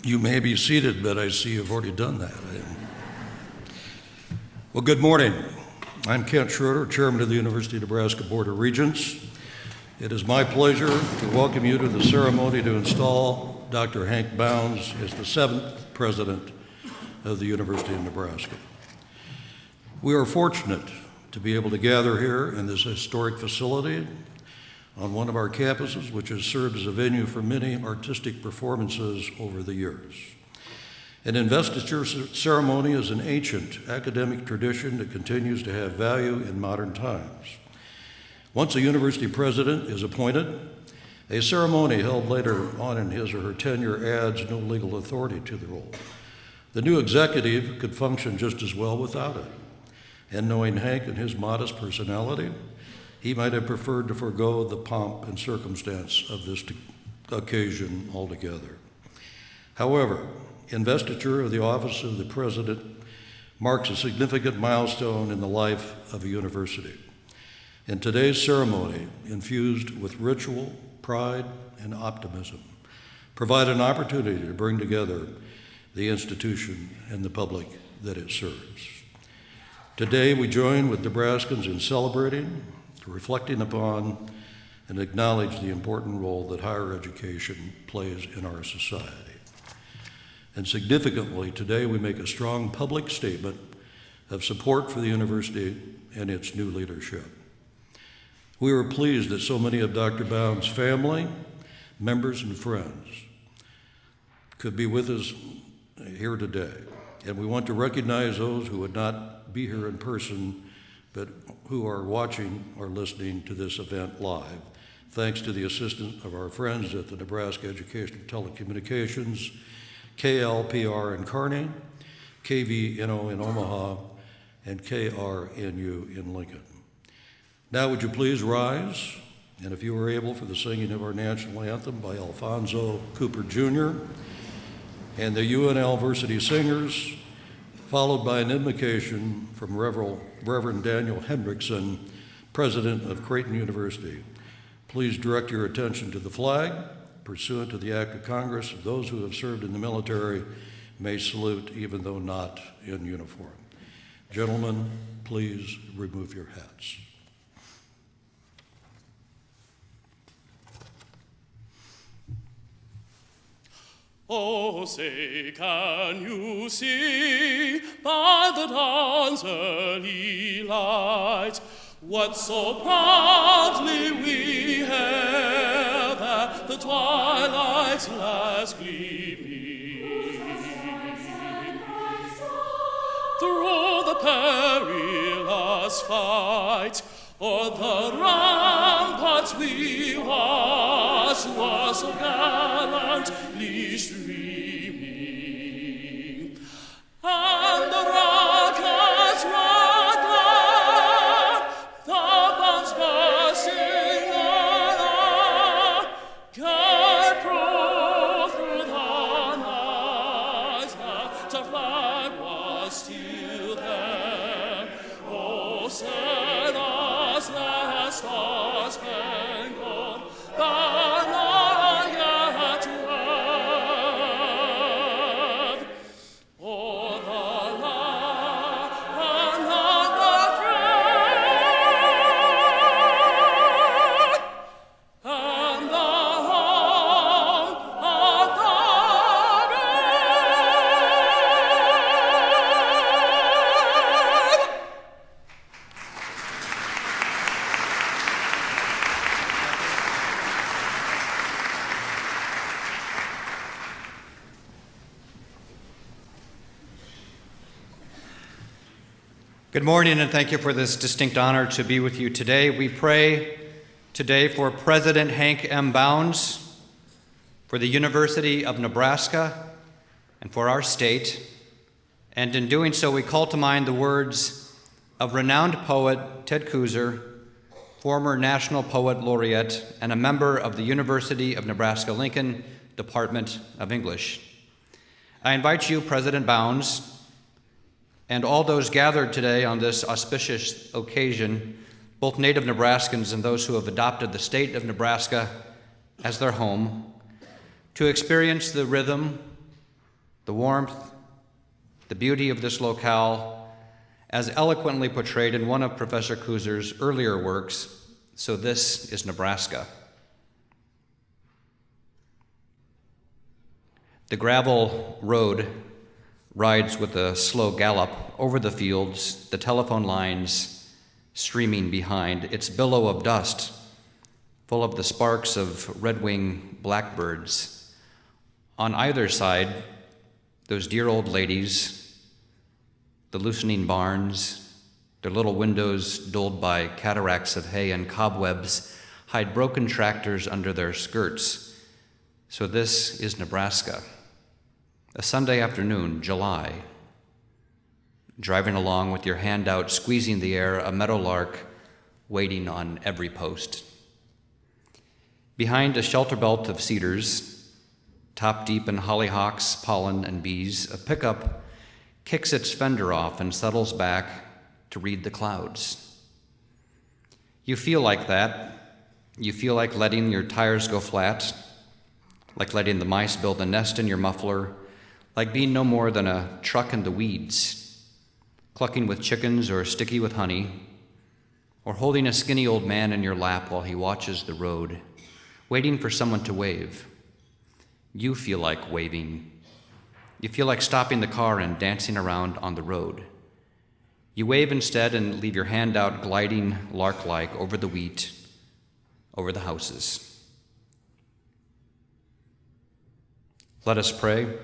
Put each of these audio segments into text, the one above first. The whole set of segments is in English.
You may be seated, but I see you've already done that. Well, good morning. I'm Kent Schroeder, Chairman of the University of Nebraska Board of Regents. It is my pleasure to welcome you to the ceremony to install Dr. Hank Bounds as the 7th President of the University of Nebraska. We are fortunate to be able to gather here in this historic facility on one of our campuses, which has served as a venue for many artistic performances over the years. An investiture ceremony is an ancient academic tradition that continues to have value in modern times. Once a university president is appointed, a ceremony held later on in his or her tenure adds no legal authority to the role. The new executive could function just as well without it. And knowing Hank and his modest personality, he might have preferred to forego the pomp and circumstance of this occasion altogether. However, investiture of the office of the president marks a significant milestone in the life of a university. And today's ceremony, infused with ritual, pride, and optimism, provide an opportunity to bring together the institution and the public that it serves. Today, we join with Nebraskans in celebrating, reflecting upon, and acknowledge the important role that higher education plays in our society. And significantly, today we make a strong public statement of support for the university and its new leadership. We are pleased that so many of Dr. Bounds' family, members, and friends could be with us here today. And we want to recognize those who would not be here in person, but who are watching or listening to this event live, thanks to the assistance of our friends at the Nebraska Educational Telecommunications, KLPR in Kearney, KVNO in Omaha, and KRNU in Lincoln. Now would you please rise, and if you are able, for the singing of our national anthem by Alfonso Cooper Jr. and the UNL Varsity Singers, followed by an invocation from Reverend Daniel Hendrickson, President of Creighton University. Please direct your attention to the flag. Pursuant to the Act of Congress, those who have served in the military may salute even though not in uniform. Gentlemen, please remove your hats. Oh, say, can you see by the dawn's early light what so proudly we hailed at the twilight's last gleaming? Through the perilous fight, o'er the ramparts we watched, was so gallantly streaming, and the rockets roared loud, the bombs bursting loud, gave proof through the night that the flag was still there. Oh, send us the star-spangled banner yet to wave. Oh, the land of the free and the home of the brave. Good morning, and thank you for this distinct honor to be with you today. We pray today for President Hank M. Bounds, for the University of Nebraska, and for our state. And in doing so, we call to mind the words of renowned poet Ted Kooser, former National Poet Laureate and a member of the University of Nebraska-Lincoln Department of English. I invite you, President Bounds, and all those gathered today on this auspicious occasion, both native Nebraskans and those who have adopted the state of Nebraska as their home, to experience the rhythm, the warmth, the beauty of this locale, as eloquently portrayed in one of Professor Kooser's earlier works, So This is Nebraska. The gravel road rides with a slow gallop over the fields, the telephone lines streaming behind, its billow of dust full of the sparks of red-winged blackbirds. On either side, those dear old ladies, the loosening barns, their little windows dulled by cataracts of hay and cobwebs, hide broken tractors under their skirts. So this is Nebraska. A Sunday afternoon, July, driving along with your hand out, squeezing the air, a meadowlark waiting on every post. Behind a shelter belt of cedars, top deep in hollyhocks, pollen, and bees, a pickup kicks its fender off and settles back to read the clouds. You feel like that. You feel like letting your tires go flat, like letting the mice build a nest in your muffler, like being no more than a truck in the weeds, clucking with chickens or sticky with honey, or holding a skinny old man in your lap while he watches the road, waiting for someone to wave. You feel like waving. You feel like stopping the car and dancing around on the road. You wave instead and leave your hand out, gliding lark-like over the wheat, over the houses. Let us pray.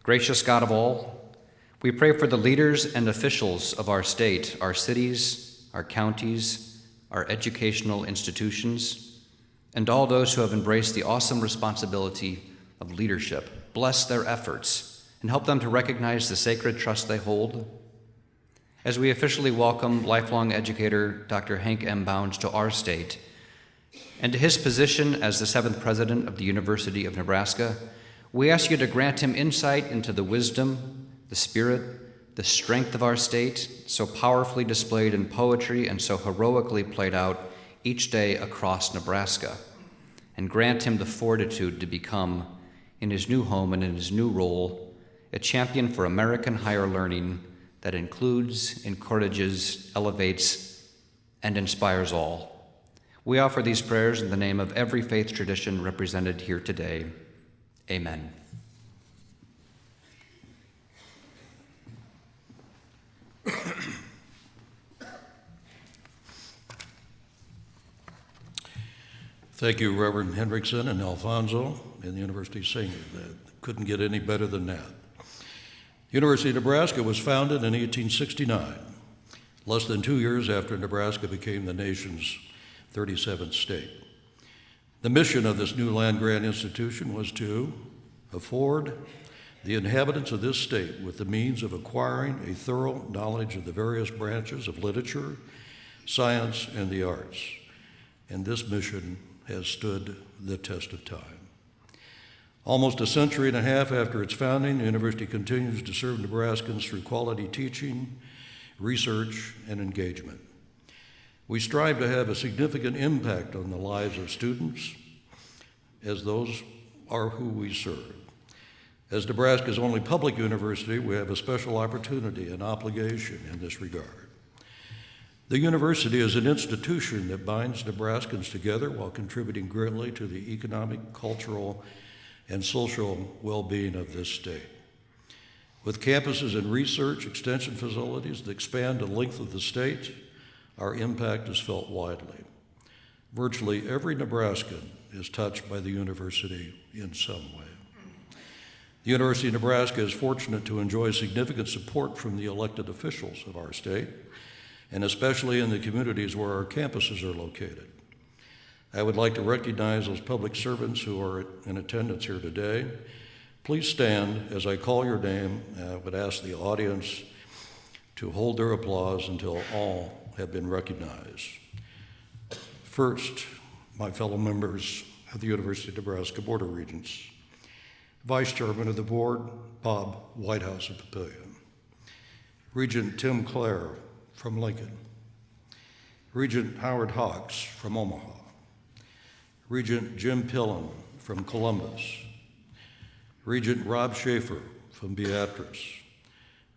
Gracious God of all, we pray for the leaders and officials of our state, our cities, our counties, our educational institutions, and all those who have embraced the awesome responsibility of leadership. Bless their efforts and help them to recognize the sacred trust they hold. As we officially welcome lifelong educator Dr. Hank M. Bounds to our state, and to his position as the 7th President of the University of Nebraska, we ask you to grant him insight into the wisdom, the spirit, the strength of our state, so powerfully displayed in poetry and so heroically played out each day across Nebraska, and grant him the fortitude to become, in his new home and in his new role, a champion for American higher learning that includes, encourages, elevates, and inspires all. We offer these prayers in the name of every faith tradition represented here today. Amen. Thank you, Reverend Hendrickson and Alfonso and the University Senior. That couldn't get any better than that. University of Nebraska was founded in 1869, less than 2 years after Nebraska became the nation's 37th state. The mission of this new land-grant institution was to afford the inhabitants of this state with the means of acquiring a thorough knowledge of the various branches of literature, science, and the arts. And this mission has stood the test of time. Almost a century and a half after its founding, the university continues to serve Nebraskans through quality teaching, research, and engagement. We strive to have a significant impact on the lives of students, as those are who we serve. As Nebraska's only public university, we have a special opportunity and obligation in this regard. The university is an institution that binds Nebraskans together while contributing greatly to the economic, cultural, and social well-being of this state. With campuses and research extension facilities that expand the length of the state, our impact is felt widely. Virtually every Nebraskan is touched by the university in some way. The University of Nebraska is fortunate to enjoy significant support from the elected officials of our state, and especially in the communities where our campuses are located. I would like to recognize those public servants who are in attendance here today. Please stand as I call your name. I would ask the audience to hold their applause until all have been recognized. First, my fellow members of the University of Nebraska Board of Regents. Vice Chairman of the Board, Bob Whitehouse of Papillion. Regent Tim Clare from Lincoln. Regent Howard Hawks from Omaha. Regent Jim Pillen from Columbus. Regent Rob Schaefer from Beatrice.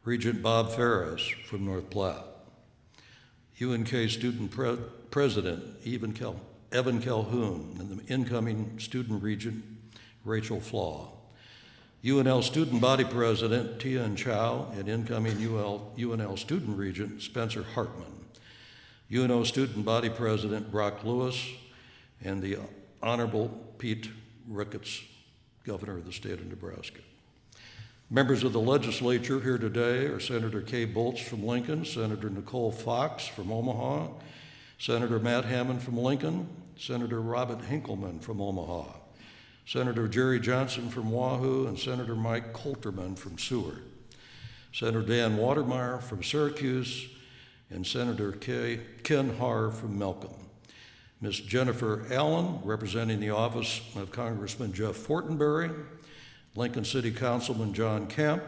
Regent Bob Ferris from North Platte. UNK Student President Evan Calhoun and the incoming Student Regent Rachel Flaw. UNL Student Body President Tian Chow and incoming UNL Student Regent Spencer Hartman. UNO Student Body President Brock Lewis and the Honorable Pete Ricketts, Governor of the state of Nebraska. Members of the legislature here today are Senator Kay Bolts from Lincoln, Senator Nicole Fox from Omaha, Senator Matt Hammond from Lincoln, Senator Robert Hinkleman from Omaha, Senator Jerry Johnson from Wahoo, and Senator Mike Colterman from Seward, Senator Dan Watermeyer from Syracuse, and Senator Ken Har from Malcolm. Ms. Jennifer Allen, representing the office of Congressman Jeff Fortenberry, Lincoln City Councilman John Kemp,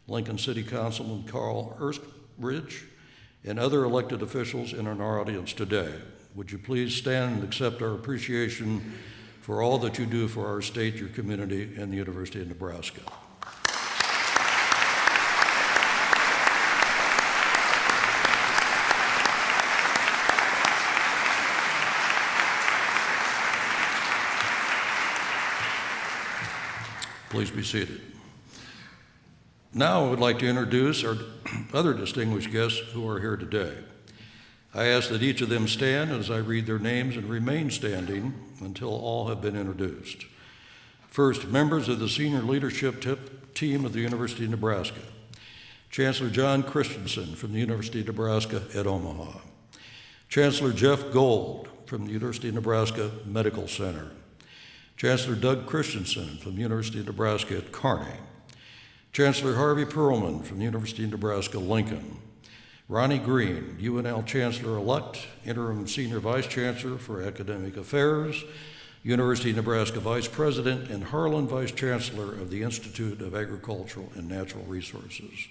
Lincoln City Councilman Carl Erskridge, and other elected officials in our audience today. Would you please stand and accept our appreciation for all that you do for our state, your community, and the University of Nebraska. Please be seated. Now I would like to introduce our other distinguished guests who are here today. I ask that each of them stand as I read their names and remain standing until all have been introduced. First, members of the senior leadership team of the University of Nebraska. Chancellor John Christensen from the University of Nebraska at Omaha. Chancellor Jeff Gold from the University of Nebraska Medical Center. Chancellor Doug Christensen from the University of Nebraska at Kearney. Chancellor Harvey Perlman from the University of Nebraska-Lincoln. Ronnie Green, UNL Chancellor-elect, Interim Senior Vice Chancellor for Academic Affairs, University of Nebraska Vice President, and Harlan Vice Chancellor of the Institute of Agricultural and Natural Resources.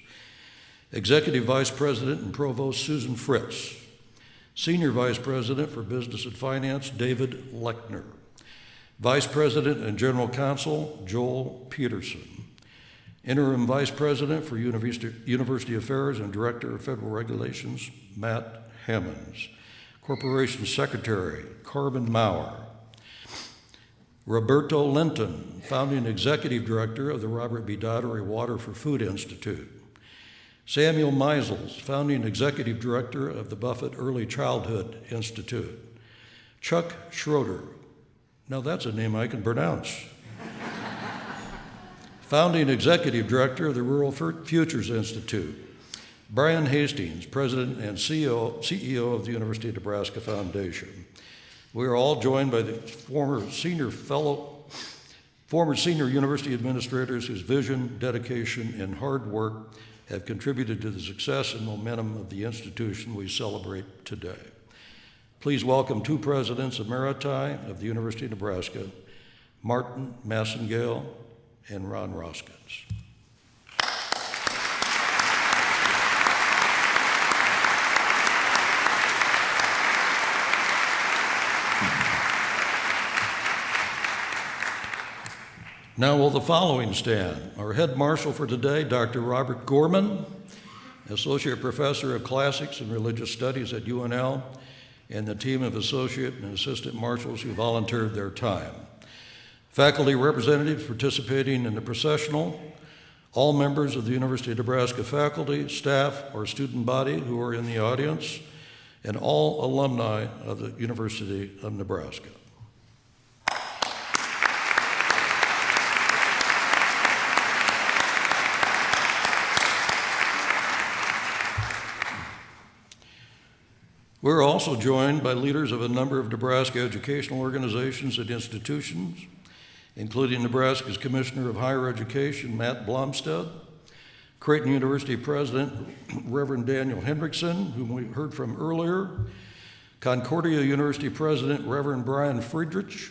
Executive Vice President and Provost Susan Fritz. Senior Vice President for Business and Finance, David Lechner. Vice President and General Counsel, Joel Peterson. Interim Vice President for University Affairs and Director of Federal Regulations, Matt Hammonds. Corporation Secretary, Carbon Maurer. Roberto Linton, Founding Executive Director of the Robert B. Daugherty Water for Food Institute. Samuel Meisels, Founding Executive Director of the Buffett Early Childhood Institute. Chuck Schroeder, now that's a name I can pronounce. Founding Executive Director of the Rural Futures Institute. Brian Hastings, President and CEO of the University of Nebraska Foundation. We are all joined by the former senior university administrators whose vision, dedication, and hard work have contributed to the success and momentum of the institution we celebrate today. Please welcome two presidents emeriti of the University of Nebraska, Martin Massengale and Ron Roskins. Now will the following stand. Our head marshal for today, Dr. Robert Gorman, Associate Professor of Classics and Religious Studies at UNL, and the team of associate and assistant marshals who volunteered their time. Faculty representatives participating in the processional, all members of the University of Nebraska faculty, staff, or student body who are in the audience, and all alumni of the University of Nebraska. We're also joined by leaders of a number of Nebraska educational organizations and institutions, including Nebraska's Commissioner of Higher Education, Matt Blomstedt, Creighton University President, Reverend Daniel Hendrickson, whom we heard from earlier, Concordia University President, Reverend Brian Friedrich,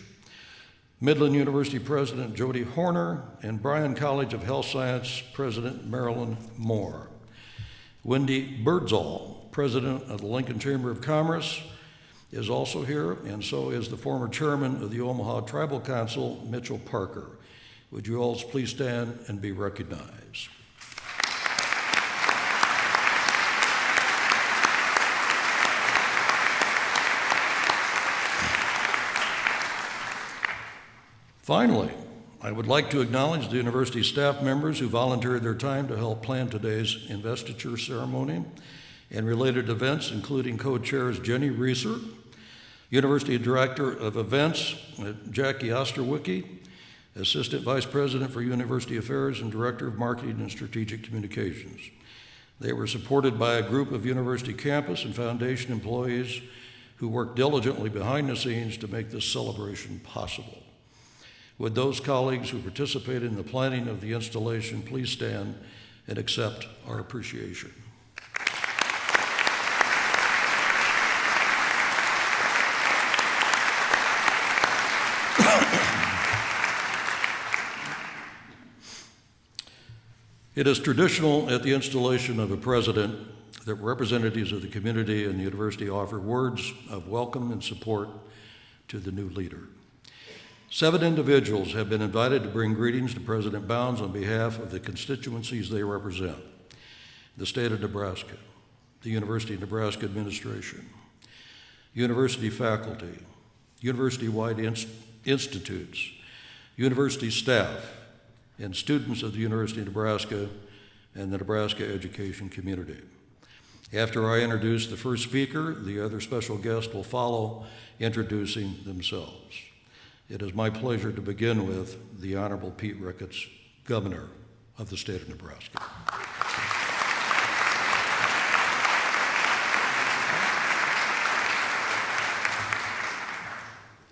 Midland University President, Jody Horner, and Bryan College of Health Science President, Marilyn Moore. Wendy Birdsall, President of the Lincoln Chamber of Commerce, is also here, and so is the former chairman of the Omaha Tribal Council, Mitchell Parker. Would you all please stand and be recognized? Finally, I would like to acknowledge the university staff members who volunteered their time to help plan today's investiture ceremony and related events, including co-chairs Jenny Reeser, University Director of Events Jackie Osterwicki, Assistant Vice President for University Affairs and Director of Marketing and Strategic Communications. They were supported by a group of university campus and foundation employees who worked diligently behind the scenes to make this celebration possible. Would those colleagues who participated in the planning of the installation please stand and accept our appreciation. It is traditional at the installation of a president that representatives of the community and the university offer words of welcome and support to the new leader. 7 individuals have been invited to bring greetings to President Bounds on behalf of the constituencies they represent: the state of Nebraska, the University of Nebraska administration, university faculty, university-wide institutes, university staff, and students of the University of Nebraska and the Nebraska education community. After I introduce the first speaker, the other special guests will follow, introducing themselves. It is my pleasure to begin with the Honorable Pete Ricketts, Governor of the state of Nebraska.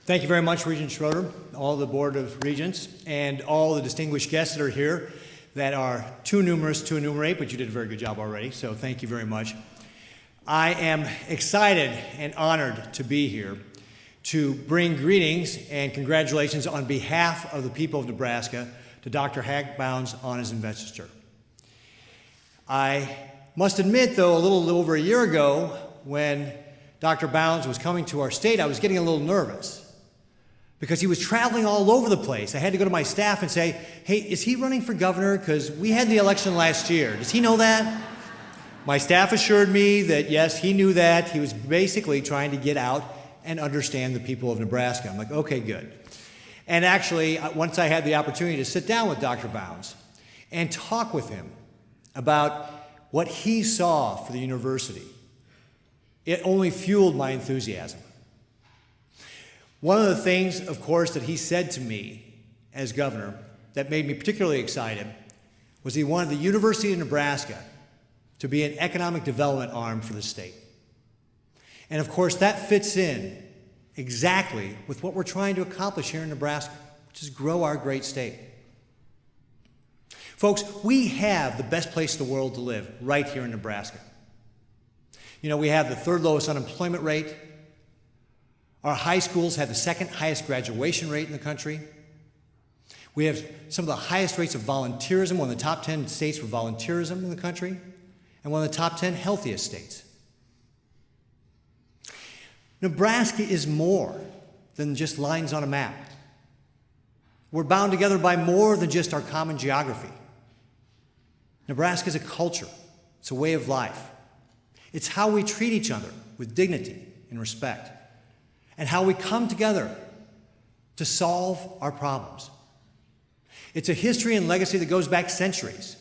Thank you very much, Regent Schroeder, all the Board of Regents, and all the distinguished guests that are here. that are too numerous to enumerate, but you did a very good job already, so thank you very much. I am excited and honored to be here to bring greetings and congratulations on behalf of the people of Nebraska to Dr. Hank Bounds on his investiture. I must admit, though, a little over a year ago, when Dr. Bounds was coming to our state, I was getting a little nervous because he was traveling all over the place. I had to go to my staff and say, hey, is he running for governor? Because we had the election last year. Does he know that? My staff assured me that, yes, he knew that. He was basically trying to get out and understand the people of Nebraska. I'm like, okay, good. And actually, once I had the opportunity to sit down with Dr. Bounds and talk with him about what he saw for the university, it only fueled my enthusiasm. One of the things, of course, that he said to me as governor that made me particularly excited was he wanted the University of Nebraska to be an economic development arm for the state. And of course, that fits in exactly with what we're trying to accomplish here in Nebraska, which is grow our great state. Folks, we have the best place in the world to live right here in Nebraska. You know, we have the third lowest unemployment rate. Our high schools have the second highest graduation rate in the country. We have some of the highest rates of volunteerism, one of the top 10 states for volunteerism in the country, and one of the top 10 healthiest states. Nebraska is more than just lines on a map. We're bound together by more than just our common geography. Nebraska is a culture. It's a way of life. It's how we treat each other with dignity and respect, and how we come together to solve our problems. It's a history and legacy that goes back centuries,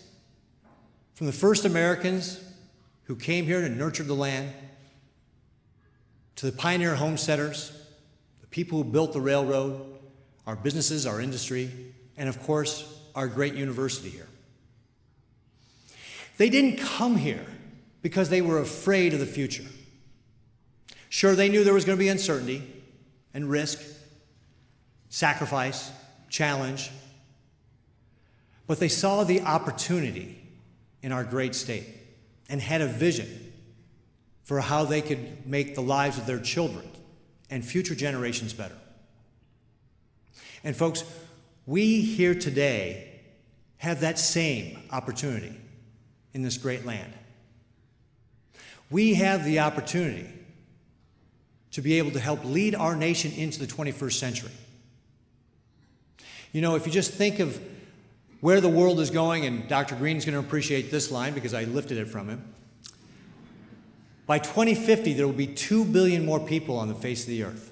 from the first Americans who came here to nurture the land, to the pioneer homesteaders, the people who built the railroad, our businesses, our industry, and of course, our great university here. They didn't come here because they were afraid of the future. Sure, they knew there was going to be uncertainty and risk, sacrifice, challenge, but they saw the opportunity in our great state and had a vision for how they could make the lives of their children and future generations better. And folks, we here today have that same opportunity in this great land. We have the opportunity to be able to help lead our nation into the 21st century. You know, if you just think of where the world is going, and Dr. Green's going to appreciate this line because I lifted it from him. By 2050, there will be 2 billion more people on the face of the earth.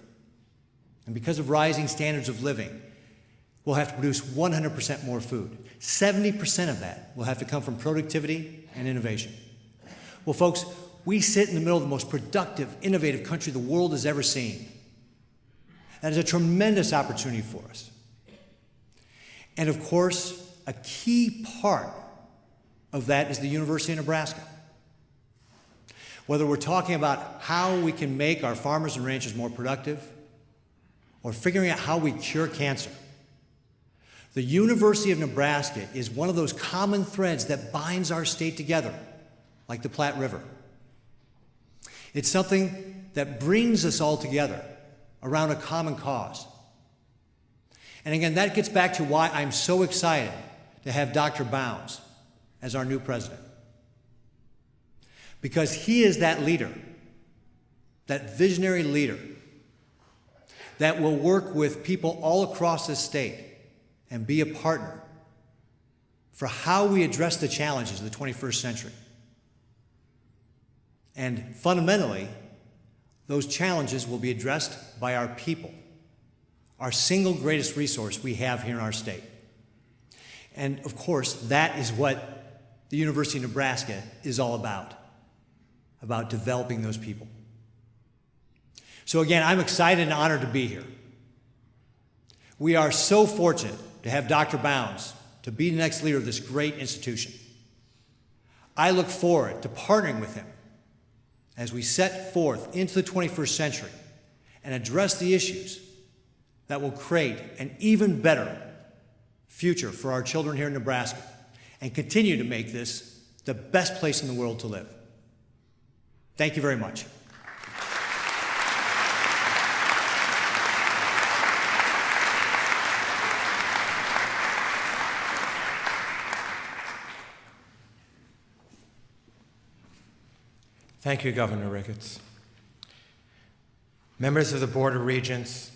And because of rising standards of living, we'll have to produce 100% more food. 70% of that will have to come from productivity and innovation. Well, folks, we sit in the middle of the most productive, innovative country the world has ever seen. That is a tremendous opportunity for us. And of course, a key part of that is the University of Nebraska. Whether we're talking about how we can make our farmers and ranchers more productive, or figuring out how we cure cancer, the University of Nebraska is one of those common threads that binds our state together, like the Platte River. It's something that brings us all together around a common cause. And again, that gets back to why I'm so excited to have Dr. Bounds as our new president. Because he is that leader, that visionary leader, that will work with people all across this state and be a partner for how we address the challenges of the 21st century. And fundamentally, those challenges will be addressed by our people, our single greatest resource we have here in our state. And of course, that is what the University of Nebraska is all about developing those people. So again, I'm excited and honored to be here. We are so fortunate to have Dr. Bounds to be the next leader of this great institution. I look forward to partnering with him as we set forth into the 21st century and address the issues that will create an even better future for our children here in Nebraska and continue to make this the best place in the world to live. Thank you very much. Thank you, Governor Ricketts. Members of the Board of Regents,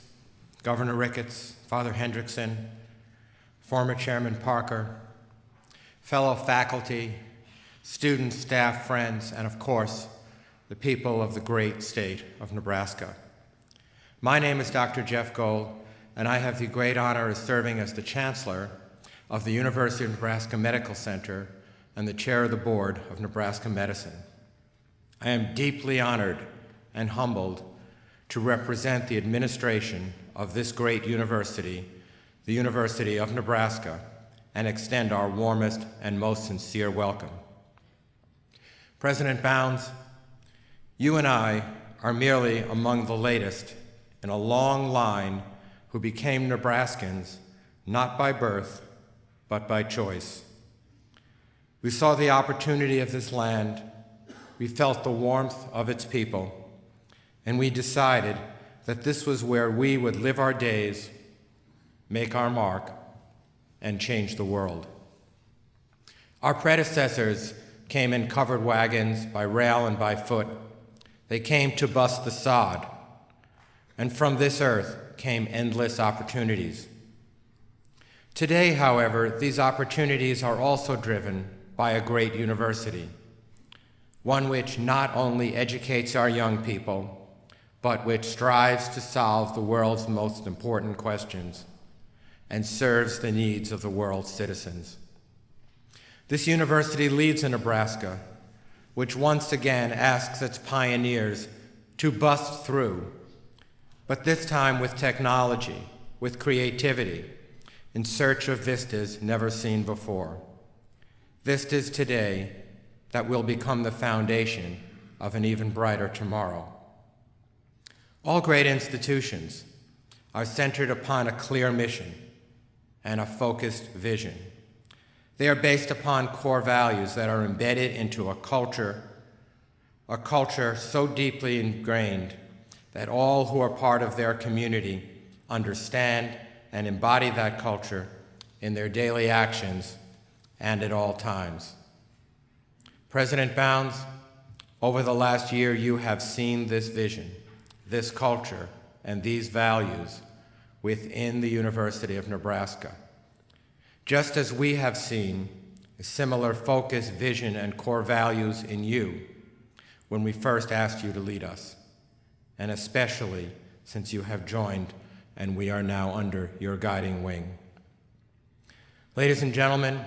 Governor Ricketts, Father Hendrickson, former Chairman Parker, fellow faculty, students, staff, friends, and of course, the people of the great state of Nebraska. My name is Dr. Jeff Gold, and I have the great honor of serving as the Chancellor of the University of Nebraska Medical Center and the Chair of the Board of Nebraska Medicine. I am deeply honored and humbled to represent the administration of this great university, the University of Nebraska, and extend our warmest and most sincere welcome. President Bounds, you and I are merely among the latest in a long line who became Nebraskans not by birth, but by choice. We saw the opportunity of this land, we felt the warmth of its people, and we decided that this was where we would live our days, make our mark, and change the world. Our predecessors came in covered wagons, by rail and by foot. They came to bust the sod, and from this earth came endless opportunities. Today, however, these opportunities are also driven by a great university, one which not only educates our young people, but which strives to solve the world's most important questions and serves the needs of the world's citizens. This university leads in Nebraska, which once again asks its pioneers to bust through, but this time with technology, with creativity, in search of vistas never seen before. Vistas today that will become the foundation of an even brighter tomorrow. All great institutions are centered upon a clear mission and a focused vision. They are based upon core values that are embedded into a culture so deeply ingrained that all who are part of their community understand and embody that culture in their daily actions and at all times. President Bounds, over the last year, you have seen this vision, this culture, and these values within the University of Nebraska. Just as we have seen a similar focus, vision, and core values in you when we first asked you to lead us, and especially since you have joined and we are now under your guiding wing. Ladies and gentlemen,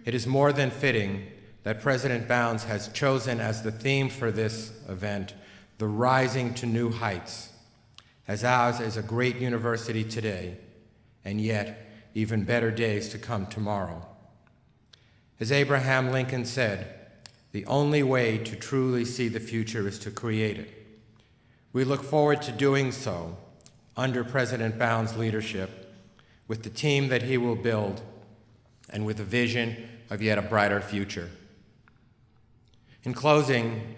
it is more than fitting that President Bounds has chosen as the theme for this event, the rising to new heights, as ours is a great university today, and yet even better days to come tomorrow. As Abraham Lincoln said, the only way to truly see the future is to create it. We look forward to doing so under President Bounds' leadership, with the team that he will build, and with a vision of yet a brighter future. In closing,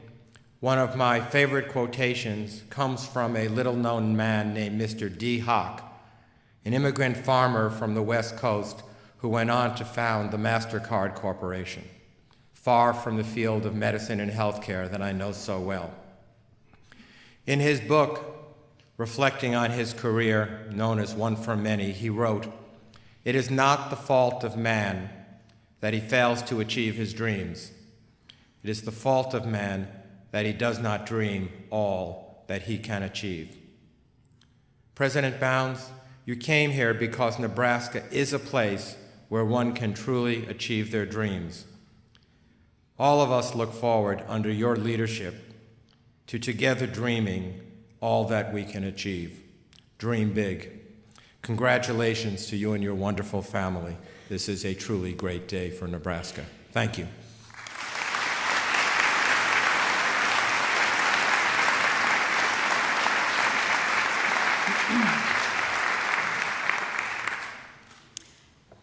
one of my favorite quotations comes from a little-known man named Mr. D. Hawk, an immigrant farmer from the West Coast who went on to found the MasterCard Corporation, far from the field of medicine and healthcare that I know so well. In his book, reflecting on his career, known as One for Many, he wrote, "It is not the fault of man that he fails to achieve his dreams. It is the fault of man that he does not dream all that he can achieve." President Bounds, you came here because Nebraska is a place where one can truly achieve their dreams. All of us look forward, under your leadership, to together dreaming all that we can achieve. Dream big. Congratulations to you and your wonderful family. This is a truly great day for Nebraska. Thank you.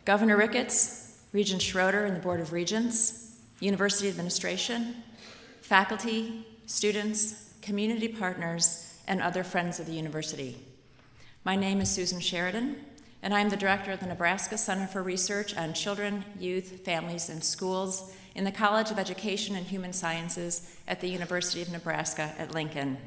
Governor Ricketts, Regent Schroeder and the Board of Regents, University Administration, faculty, students, community partners, and other friends of the university. My name is Susan Sheridan, and I am the director of the Nebraska Center for Research on Children, Youth, Families, and Schools in the College of Education and Human Sciences at the University of Nebraska at Lincoln.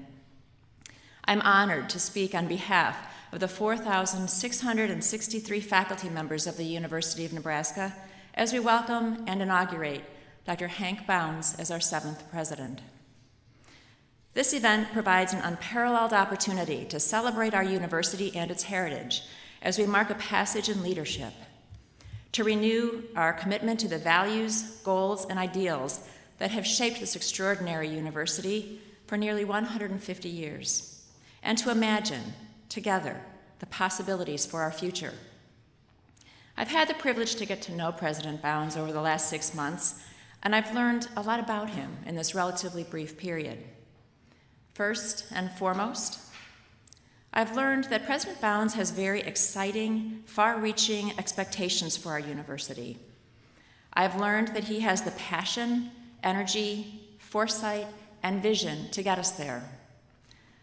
I'm honored to speak on behalf of the 4,663 faculty members of the University of Nebraska as we welcome and inaugurate Dr. Hank Bounds as our 7th president. This event provides an unparalleled opportunity to celebrate our university and its heritage as we mark a passage in leadership, to renew our commitment to the values, goals, and ideals that have shaped this extraordinary university for nearly 150 years, and to imagine, together, the possibilities for our future. I've had the privilege to get to know President Bounds over the last 6 months, and I've learned a lot about him in this relatively brief period. First and foremost, I've learned that President Bounds has very exciting, far-reaching expectations for our university. I've learned that he has the passion, energy, foresight, and vision to get us there.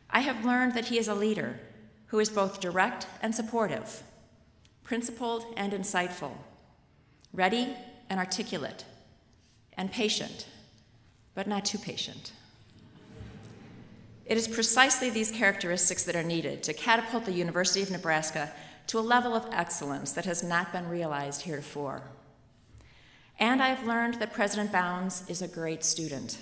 I have learned that he is a leader who is both direct and supportive, principled and insightful, ready and articulate, and patient, but not too patient. It is precisely these characteristics that are needed to catapult the University of Nebraska to a level of excellence that has not been realized heretofore. And I've learned that President Bounds is a great student.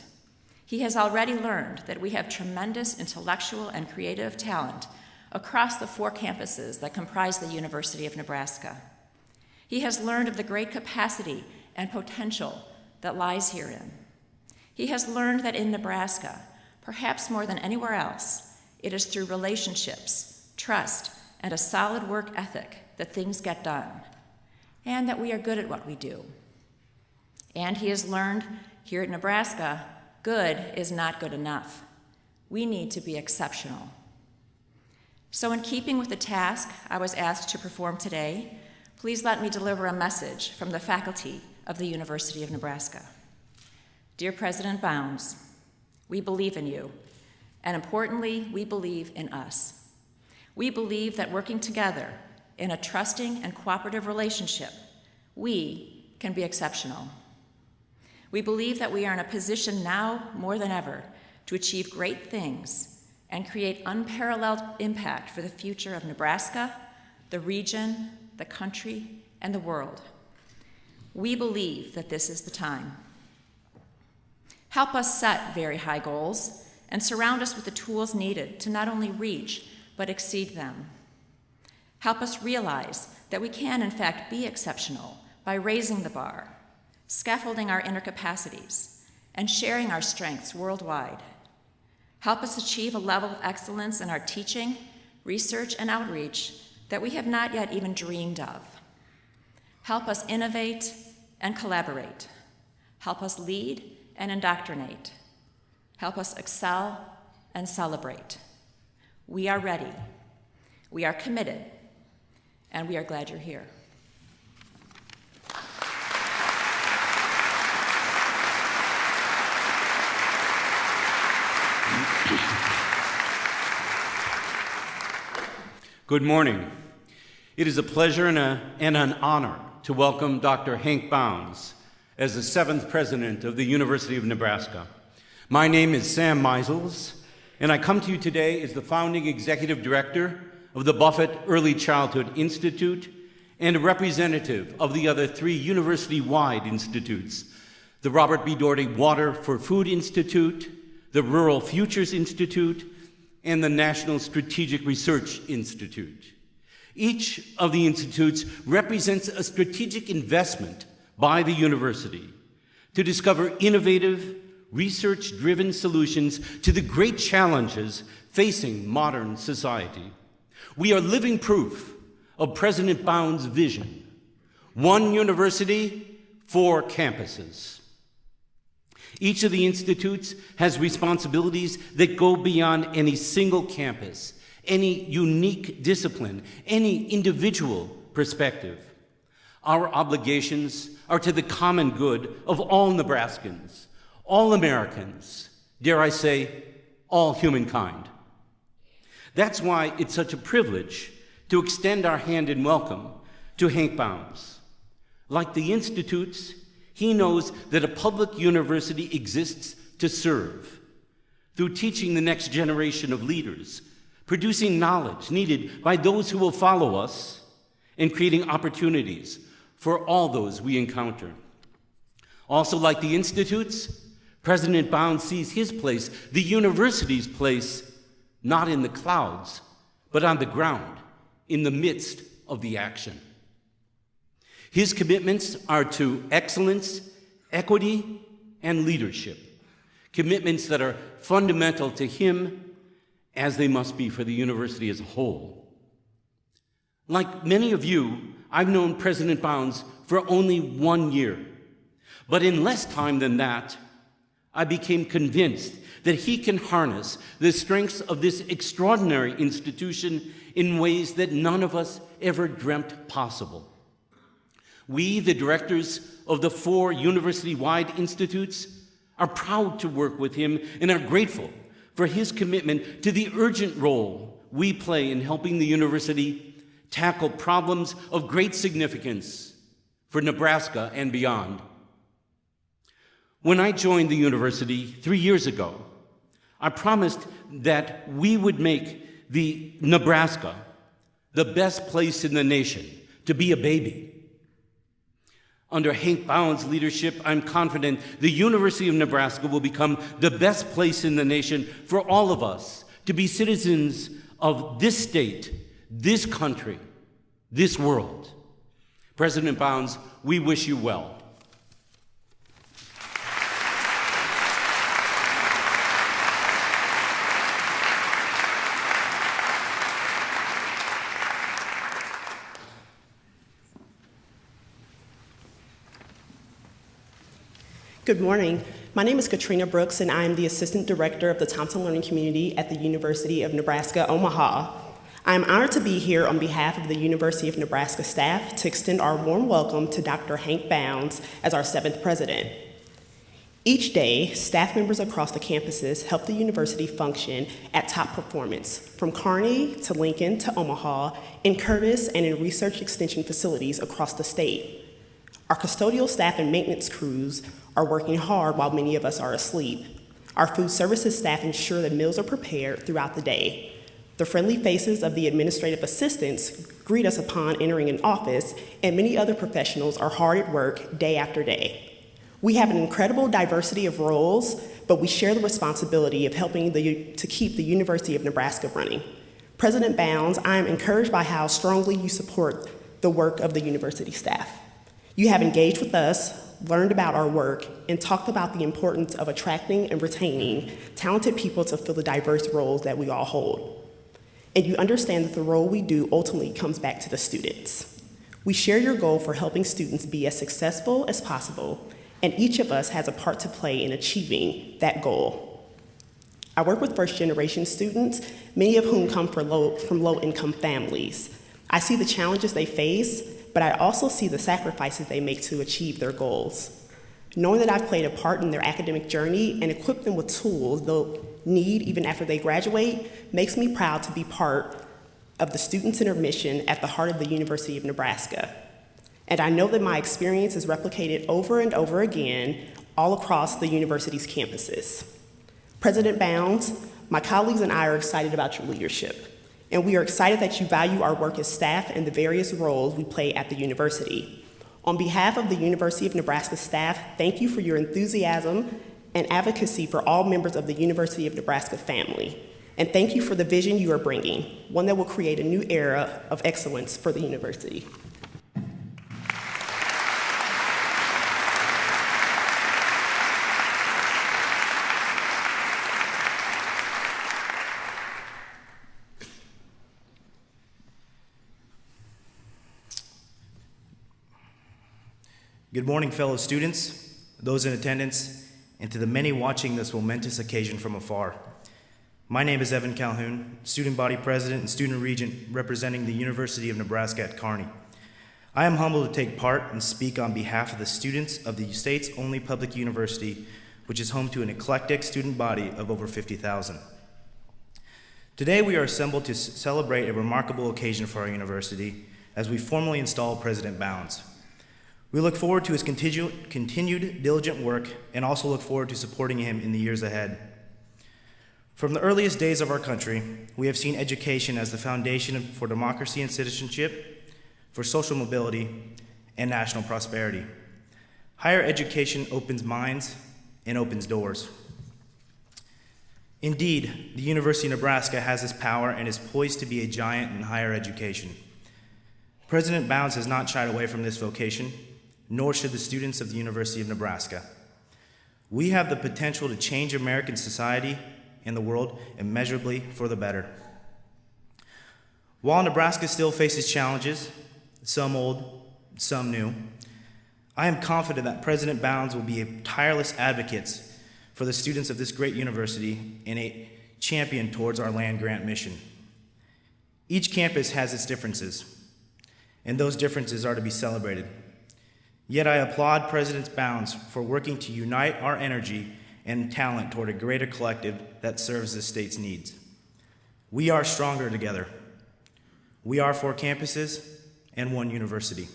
He has already learned that we have tremendous intellectual and creative talent across the 4 campuses that comprise the University of Nebraska. He has learned of the great capacity and potential that lies herein. He has learned that in Nebraska, perhaps more than anywhere else, it is through relationships, trust, and a solid work ethic that things get done, and that we are good at what we do. And he has learned here at Nebraska, good is not good enough. We need to be exceptional. So in keeping with the task I was asked to perform today, please let me deliver a message from the faculty of the University of Nebraska. Dear President Bounds, we believe in you, and importantly, we believe in us. We believe that working together in a trusting and cooperative relationship, we can be exceptional. We believe that we are in a position now more than ever to achieve great things and create unparalleled impact for the future of Nebraska, the region, the country, and the world. We believe that this is the time. Help us set very high goals and surround us with the tools needed to not only reach, but exceed them. Help us realize that we can, in fact, be exceptional by raising the bar, scaffolding our inner capacities, and sharing our strengths worldwide. Help us achieve a level of excellence in our teaching, research, and outreach that we have not yet even dreamed of. Help us innovate and collaborate. Help us lead and indoctrinate. Help us excel and celebrate. We are ready. We are committed, and we are glad you're here. Good morning. It is a pleasure and an honor to welcome Dr. Hank Bounds as the 7th president of the University of Nebraska. My name is Sam Meisels, and I come to you today as the founding executive director of the Buffett Early Childhood Institute and a representative of the other 3 university-wide institutes, the Robert B. Doherty Water for Food Institute, the Rural Futures Institute, and the National Strategic Research Institute. Each of the institutes represents a strategic investment by the university to discover innovative, research-driven solutions to the great challenges facing modern society. We are living proof of President Bounds' vision: 1 university, 4 campuses. Each of the institutes has responsibilities that go beyond any single campus, any unique discipline, any individual perspective. Our obligations are to the common good of all Nebraskans, all Americans, dare I say, all humankind. That's why it's such a privilege to extend our hand in welcome to Hank Bounds. Like the institutes, he knows that a public university exists to serve through teaching the next generation of leaders, producing knowledge needed by those who will follow us, and creating opportunities for all those we encounter. Also, like the institutes, President Bounds sees his place, the university's place, not in the clouds, but on the ground, in the midst of the action. His commitments are to excellence, equity, and leadership, commitments that are fundamental to him as they must be for the university as a whole. Like many of you, I've known President Bounds for only 1 year, but in less time than that, I became convinced that he can harness the strengths of this extraordinary institution in ways that none of us ever dreamt possible. We, the directors of the 4 university-wide institutes, are proud to work with him and are grateful for his commitment to the urgent role we play in helping the university tackle problems of great significance for Nebraska and beyond. When I joined the university 3 years ago, I promised that we would make the Nebraska the best place in the nation to be a baby. Under Hank Bounds' leadership, I'm confident the University of Nebraska will become the best place in the nation for all of us to be citizens of this state, this country, this world. President Bounds, we wish you well. Good morning. My name is Katrina Brooks, and I am the Assistant Director of the Thompson Learning Community at the University of Nebraska-Omaha. I am honored to be here on behalf of the University of Nebraska staff to extend our warm welcome to Dr. Hank Bounds as our 7th president. Each day, staff members across the campuses help the university function at top performance, from Kearney to Lincoln to Omaha, in Curtis and in research extension facilities across the state. Our custodial staff and maintenance crews are working hard while many of us are asleep. Our food services staff ensure that meals are prepared throughout the day. The friendly faces of the administrative assistants greet us upon entering an office, and many other professionals are hard at work day after day. We have an incredible diversity of roles, but we share the responsibility of helping to keep the University of Nebraska running. President Bounds, I am encouraged by how strongly you support the work of the university staff. You have engaged with us, learned about our work, and talked about the importance of attracting and retaining talented people to fill the diverse roles that we all hold. And you understand that the role we do ultimately comes back to the students. We share your goal for helping students be as successful as possible, and each of us has a part to play in achieving that goal. I work with first-generation students, many of whom come from low-income families. I see the challenges they face, but I also see the sacrifices they make to achieve their goals. Knowing that I've played a part in their academic journey and equipped them with tools they'll need even after they graduate makes me proud to be part of the student-centered mission at the heart of the University of Nebraska. And I know that my experience is replicated over and over again all across the university's campuses. President Bounds, my colleagues and I are excited about your leadership. And we are excited that you value our work as staff and the various roles we play at the university. On behalf of the University of Nebraska staff, thank you for your enthusiasm and advocacy for all members of the University of Nebraska family. And thank you for the vision you are bringing, one that will create a new era of excellence for the university. Good morning, fellow students, those in attendance, and to the many watching this momentous occasion from afar. My name is Evan Calhoun, student body president and student regent representing the University of Nebraska at Kearney. I am humbled to take part and speak on behalf of the students of the state's only public university, which is home to an eclectic student body of over 50,000. Today we are assembled to celebrate a remarkable occasion for our university as we formally install President Bounds. We look forward to his continued diligent work and also look forward to supporting him in the years ahead. From the earliest days of our country, we have seen education as the foundation for democracy and citizenship, for social mobility, and national prosperity. Higher education opens minds and opens doors. Indeed, the University of Nebraska has this power and is poised to be a giant in higher education. President Bounds has not shied away from this vocation, nor should the students of the University of Nebraska. We have the potential to change American society and the world immeasurably for the better. While Nebraska still faces challenges, some old, some new, I am confident that President Bounds will be a tireless advocate for the students of this great university and a champion towards our land-grant mission. Each campus has its differences, and those differences are to be celebrated. Yet I applaud President Bounds for working to unite our energy and talent toward a greater collective that serves the state's needs. We are stronger together. We are 4 campuses and 1 university.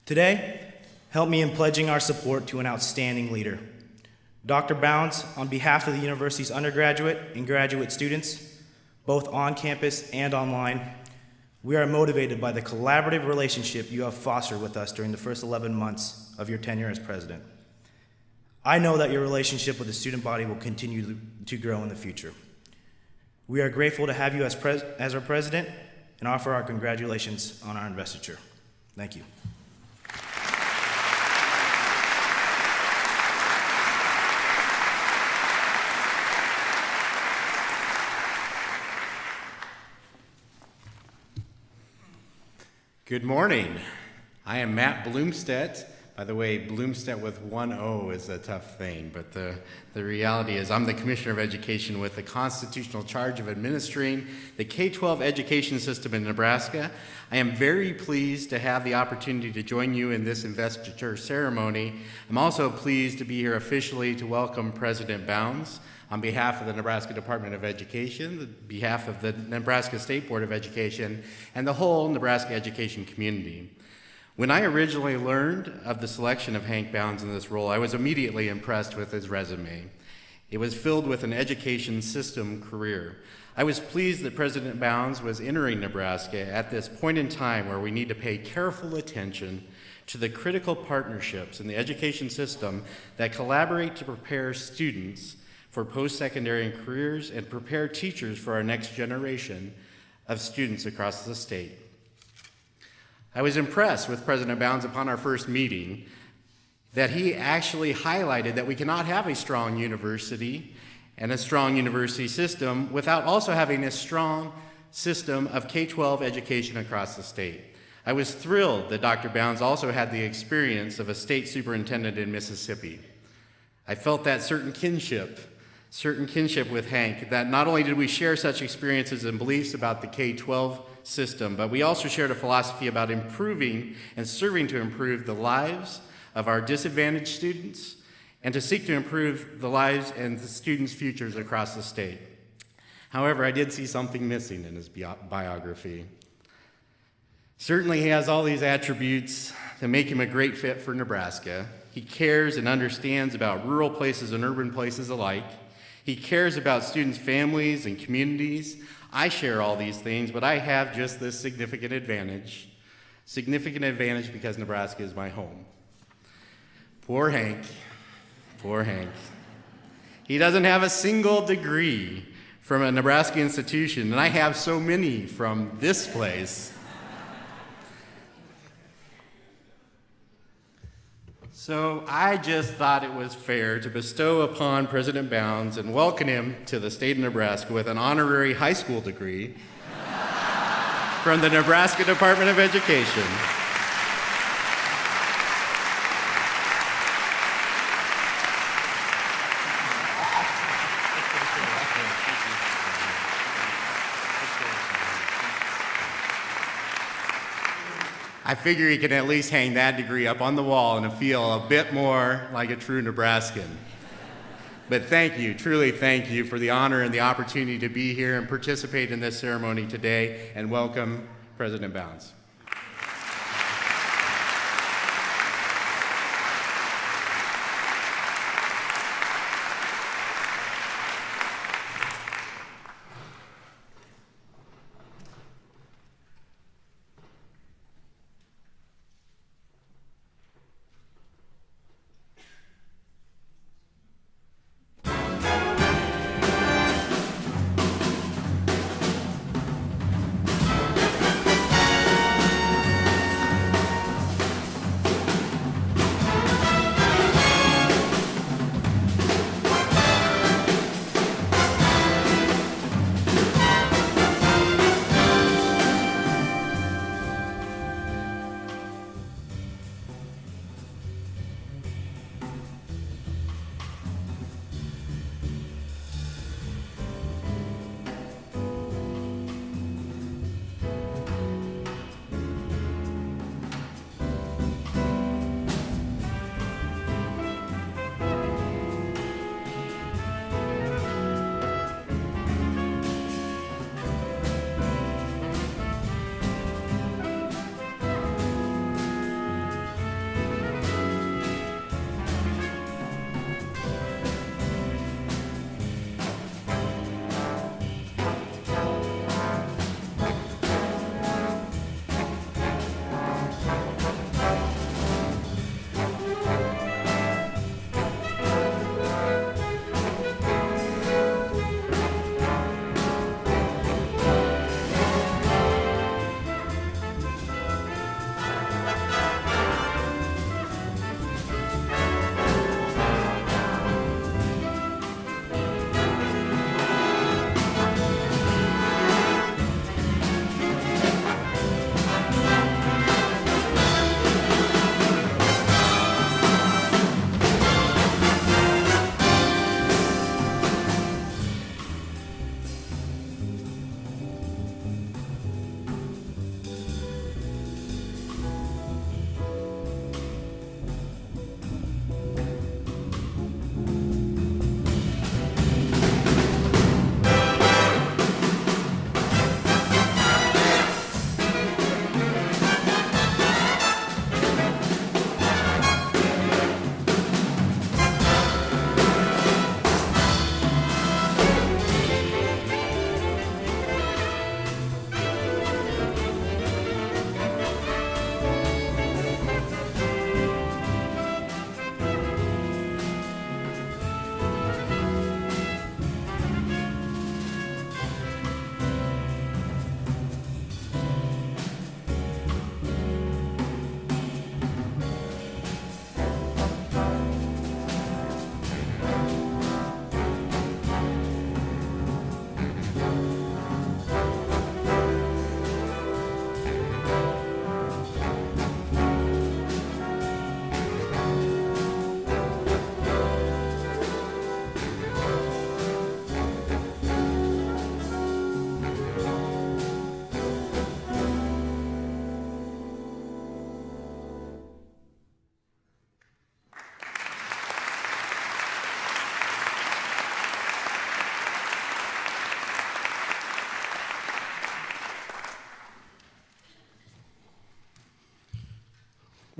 Today, help me in pledging our support to an outstanding leader. Dr. Bounds, on behalf of the university's undergraduate and graduate students, both on campus and online, we are motivated by the collaborative relationship you have fostered with us during the first 11 months of your tenure as president. I know that your relationship with the student body will continue to grow in the future. We are grateful to have you as our president and offer our congratulations on our investiture. Thank you. Good morning. I am Matt Blomstedt. By the way, Blomstedt with 1 O is a tough thing, but the reality is I'm the Commissioner of Education with the constitutional charge of administering the K-12 education system in Nebraska. I am very pleased to have the opportunity to join you in this investiture ceremony. I'm also pleased to be here officially to welcome President Bounds on behalf of the Nebraska Department of Education, on behalf of the Nebraska State Board of Education, and the whole Nebraska education community. When I originally learned of the selection of Hank Bounds in this role, I was immediately impressed with his resume. It was filled with an education system career. I was pleased that President Bounds was entering Nebraska at this point in time where we need to pay careful attention to the critical partnerships in the education system that collaborate to prepare students for post-secondary careers and prepare teachers for our next generation of students across the state. I was impressed with President Bounds upon our first meeting that he actually highlighted that we cannot have a strong university and a strong university system without also having a strong system of K-12 education across the state. I was thrilled that Dr. Bounds also had the experience of a state superintendent in Mississippi. I felt that certain kinship with Hank, that not only did we share such experiences and beliefs about the K-12 system, but we also shared a philosophy about improving and serving to improve the lives of our disadvantaged students and to seek to improve the lives and the students' futures across the state. However, I did see something missing in his biography. Certainly, he has all these attributes that make him a great fit for Nebraska. He cares and understands about rural places and urban places alike. He cares about students' families and communities. I share all these things, but I have just this significant advantage. Significant advantage because Nebraska is my home. Poor Hank. Poor Hank. He doesn't have a single degree from a Nebraska institution, and I have so many from this place. So I just thought it was fair to bestow upon President Bounds and welcome him to the state of Nebraska with an honorary high school degree from the Nebraska Department of Education. I figure you can at least hang that degree up on the wall and feel a bit more like a true Nebraskan. But thank you, truly thank you for the honor and the opportunity to be here and participate in this ceremony today, and welcome President Bounds.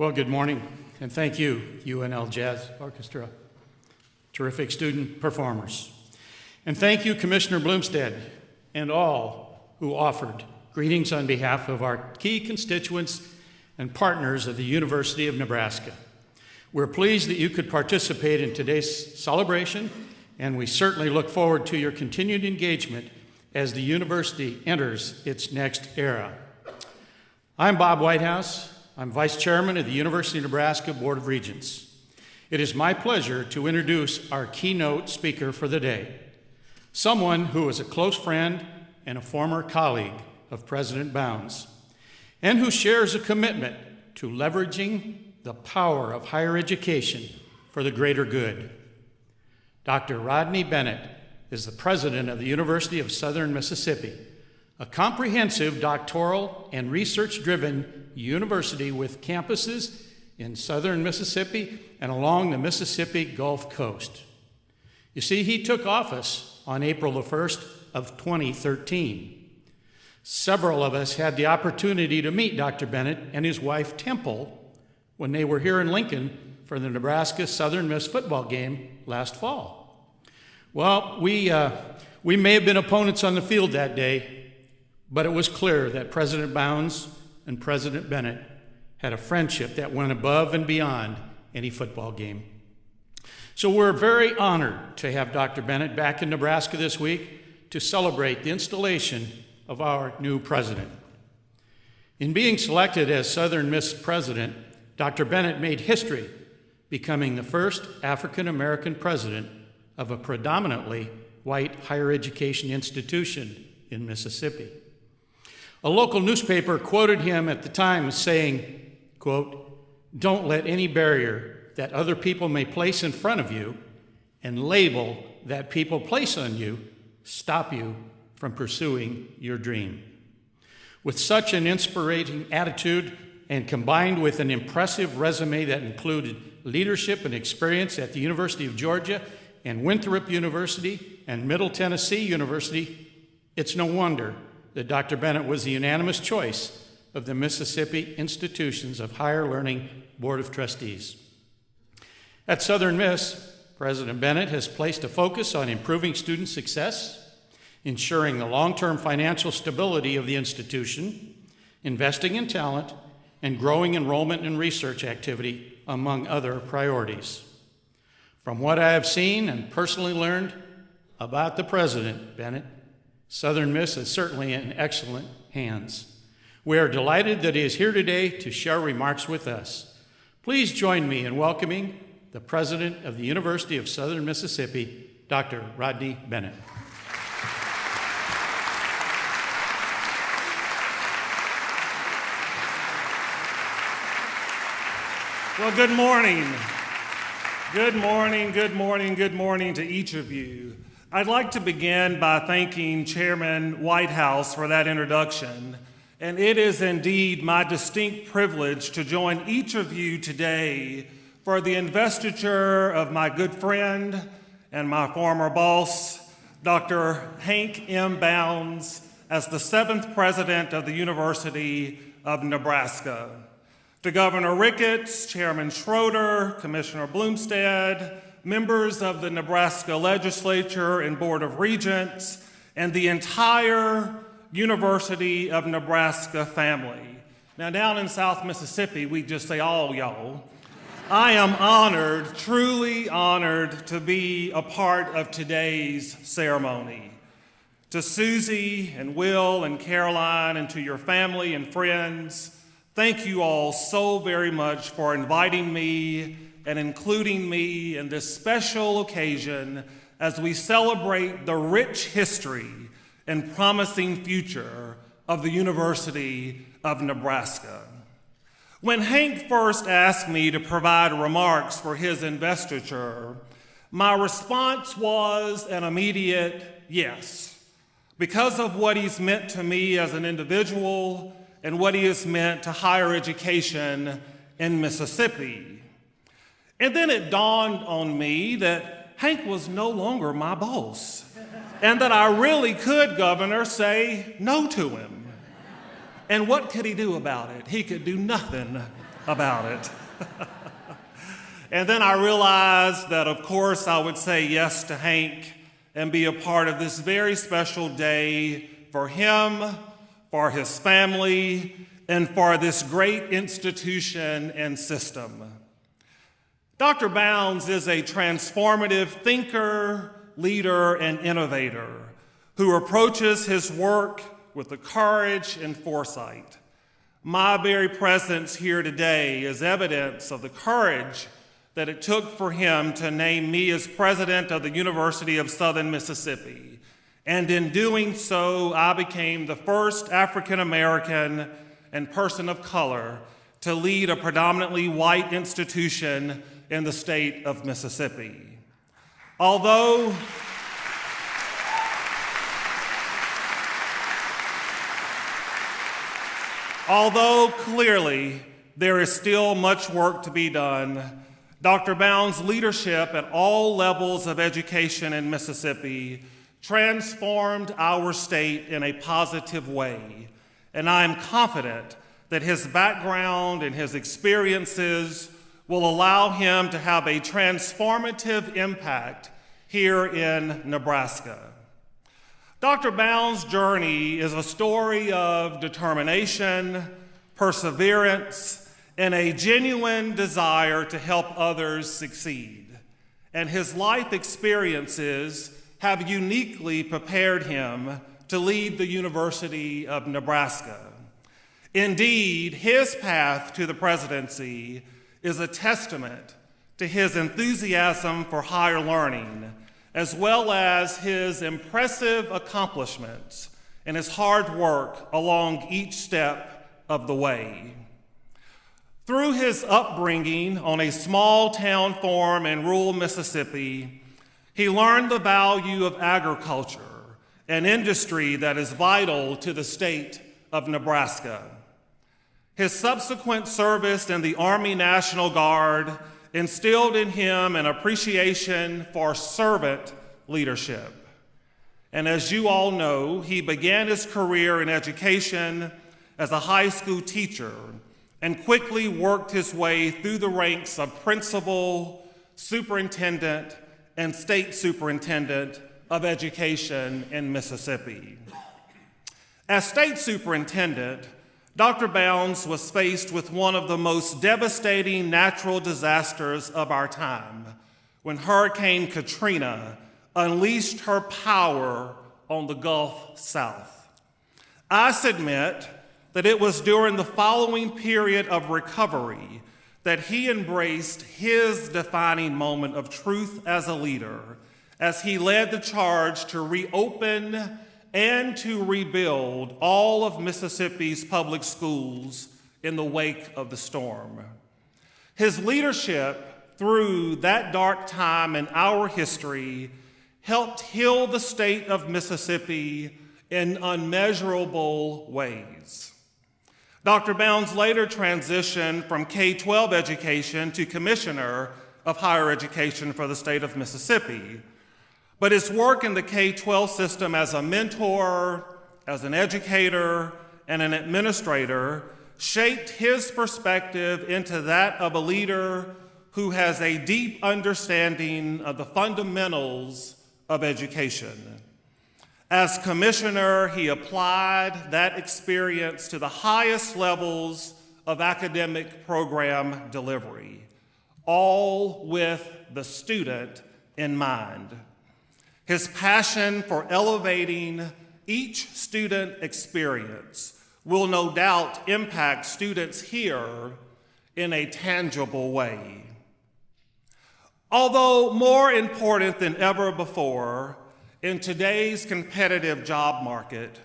Well, good morning, and thank you, UNL Jazz Orchestra. Terrific student performers. And thank you, Commissioner Blomstedt, and all who offered greetings on behalf of our key constituents and partners of the University of Nebraska. We're pleased that you could participate in today's celebration, and we certainly look forward to your continued engagement as the university enters its next era. I'm Bob Whitehouse. I'm Vice Chairman of the University of Nebraska Board of Regents. It is my pleasure to introduce our keynote speaker for the day, someone who is a close friend and a former colleague of President Bounds, and who shares a commitment to leveraging the power of higher education for the greater good. Dr. Rodney Bennett is the president of the University of Southern Mississippi, a comprehensive doctoral and research-driven university with campuses in southern Mississippi and along the Mississippi Gulf Coast. You see, he took office on April the 1st of 2013. Several of us had the opportunity to meet Dr. Bennett and his wife Temple when they were here in Lincoln for the Nebraska Southern Miss football game last fall. Well, we may have been opponents on the field that day, but it was clear that President Bounds and President Bennett had a friendship that went above and beyond any football game. So we're very honored to have Dr. Bennett back in Nebraska this week to celebrate the installation of our new president. In being selected as Southern Miss president, Dr. Bennett made history, becoming the first African American president of a predominantly white higher education institution in Mississippi. A local newspaper quoted him at the time as saying, quote, "Don't let any barrier that other people may place in front of you and label that people place on you stop you from pursuing your dream." With such an inspiring attitude and combined with an impressive resume that included leadership and experience at the University of Georgia and Winthrop University and Middle Tennessee University, it's no wonder that Dr. Bennett was the unanimous choice of the Mississippi Institutions of Higher Learning Board of Trustees. At Southern Miss, President Bennett has placed a focus on improving student success, ensuring the long-term financial stability of the institution, investing in talent, and growing enrollment and research activity, among other priorities. From what I have seen and personally learned about the President, Bennett, Southern Miss is certainly in excellent hands. We are delighted that he is here today to share remarks with us. Please join me in welcoming the President of the University of Southern Mississippi, Dr. Rodney Bennett. Well, good morning. Good morning, good morning, good morning to each of you. I'd like to begin by thanking Chairman Whitehouse for that introduction. And it is indeed my distinct privilege to join each of you today for the investiture of my good friend and my former boss, Dr. Hank M. Bounds, as the 7th president of the University of Nebraska. To Governor Ricketts, Chairman Schroeder, Commissioner Blomstedt, members of the Nebraska Legislature and Board of Regents, and the entire University of Nebraska family. Now, down in South Mississippi, we just say all y'all. I am honored, truly honored, to be a part of today's ceremony. To Susie and Will and Caroline and to your family and friends, thank you all so very much for inviting me and including me in this special occasion as we celebrate the rich history and promising future of the University of Nebraska. When Hank first asked me to provide remarks for his investiture, my response was an immediate yes, because of what he's meant to me as an individual and what he has meant to higher education in Mississippi. And then it dawned on me that Hank was no longer my boss, and that I really could, Governor, say no to him. And what could he do about it? He could do nothing about it. And then I realized that, of course, I would say yes to Hank and be a part of this very special day for him, for his family, and for this great institution and system. Dr. Bounds is a transformative thinker, leader, and innovator who approaches his work with the courage and foresight. My very presence here today is evidence of the courage that it took for him to name me as president of the University of Southern Mississippi. And in doing so, I became the first African American and person of color to lead a predominantly white institution in the state of Mississippi. Although Although clearly there is still much work to be done, Dr. Bounds' leadership at all levels of education in Mississippi transformed our state in a positive way, and I am confident that his background and his experiences will allow him to have a transformative impact here in Nebraska. Dr. Bounds' journey is a story of determination, perseverance, and a genuine desire to help others succeed. And his life experiences have uniquely prepared him to lead the University of Nebraska. Indeed, his path to the presidency is a testament to his enthusiasm for higher learning, as well as his impressive accomplishments and his hard work along each step of the way. Through his upbringing on a small town farm in rural Mississippi, he learned the value of agriculture, an industry that is vital to the state of Nebraska. His subsequent service in the Army National Guard instilled in him an appreciation for servant leadership. And as you all know, he began his career in education as a high school teacher and quickly worked his way through the ranks of principal, superintendent, and state superintendent of education in Mississippi. As state superintendent, Dr. Bounds was faced with one of the most devastating natural disasters of our time when Hurricane Katrina unleashed her power on the Gulf South. I submit that it was during the following period of recovery that he embraced his defining moment of truth as a leader, as he led the charge to reopen and to rebuild all of Mississippi's public schools in the wake of the storm. His leadership through that dark time in our history helped heal the state of Mississippi in unmeasurable ways. Dr. Bounds later transitioned from K-12 education to Commissioner of Higher Education for the state of Mississippi. But his work in the K-12 system as a mentor, as an educator, and an administrator shaped his perspective into that of a leader who has a deep understanding of the fundamentals of education. As commissioner, he applied that experience to the highest levels of academic program delivery, all with the student in mind. His passion for elevating each student experience will no doubt impact students here in a tangible way. Although more important than ever before, in today's competitive job market,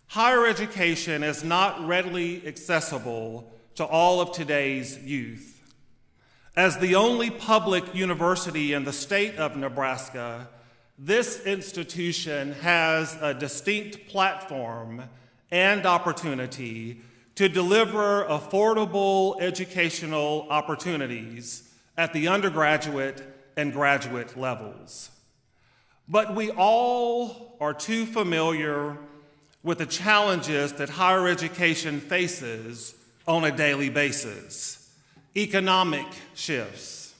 higher education is not readily accessible to all of today's youth. As the only public university in the state of Nebraska, this institution has a distinct platform and opportunity to deliver affordable educational opportunities at the undergraduate and graduate levels. But we all are too familiar with the challenges that higher education faces on a daily basis: economic shifts,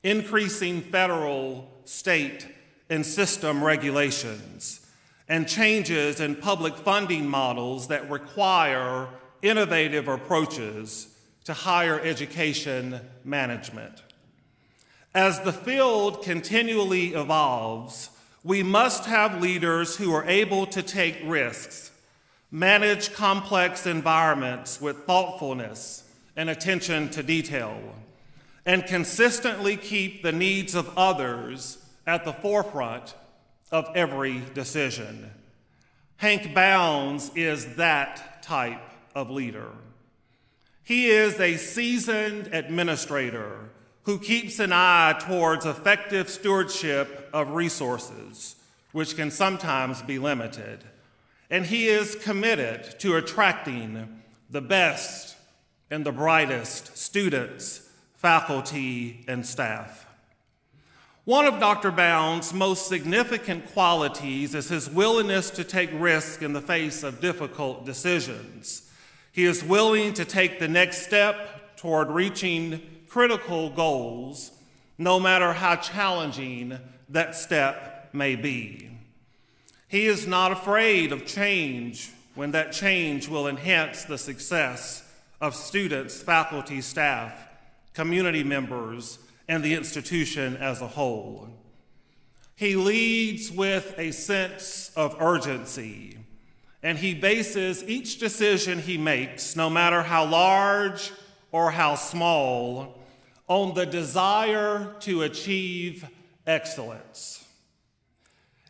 increasing federal, state, and system regulations, and changes in public funding models that require innovative approaches to higher education management. As the field continually evolves, we must have leaders who are able to take risks, manage complex environments with thoughtfulness and attention to detail, and consistently keep the needs of others at the forefront of every decision. Hank Bounds is that type of leader. He is a seasoned administrator who keeps an eye towards effective stewardship of resources, which can sometimes be limited. And he is committed to attracting the best and the brightest students, faculty, and staff. One of Dr. Bounds' most significant qualities is his willingness to take risks in the face of difficult decisions. He is willing to take the next step toward reaching critical goals, no matter how challenging that step may be. He is not afraid of change when that change will enhance the success of students, faculty, staff, community members, and the institution as a whole. He leads with a sense of urgency, and he bases each decision he makes, no matter how large or how small, on the desire to achieve excellence.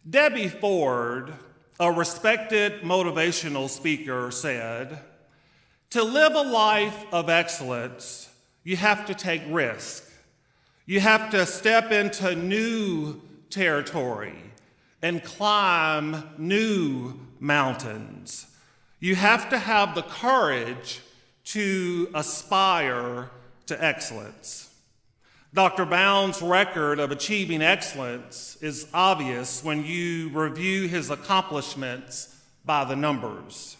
Debbie Ford, a respected motivational speaker, said, "To live a life of excellence, you have to take risk. You have to step into new territory and climb new mountains. You have to have the courage to aspire to excellence." Dr. Bounds' record of achieving excellence is obvious when you review his accomplishments by the numbers.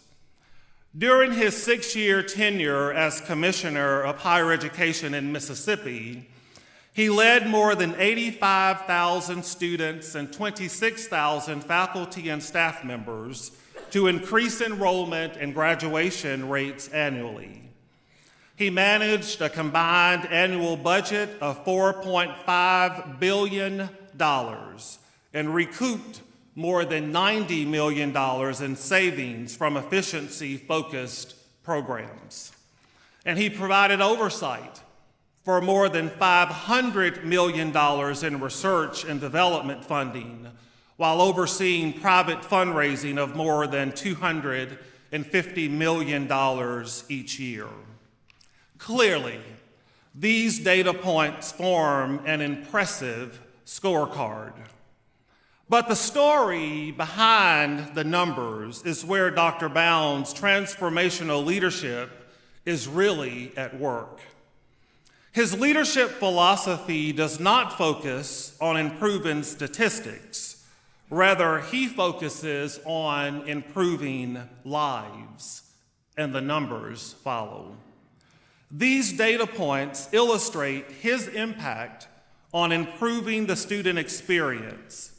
During his 6-year tenure as Commissioner of Higher Education in Mississippi, he led more than 85,000 students and 26,000 faculty and staff members to increase enrollment and graduation rates annually. He managed a combined annual budget of $4.5 billion and recouped more than $90 million in savings from efficiency-focused programs. And he provided oversight for more than $500 million in research and development funding, while overseeing private fundraising of more than $250 million each year. Clearly, these data points form an impressive scorecard. But the story behind the numbers is where Dr. Bounds' transformational leadership is really at work. His leadership philosophy does not focus on improving statistics. Rather, he focuses on improving lives, and the numbers follow. These data points illustrate his impact on improving the student experience,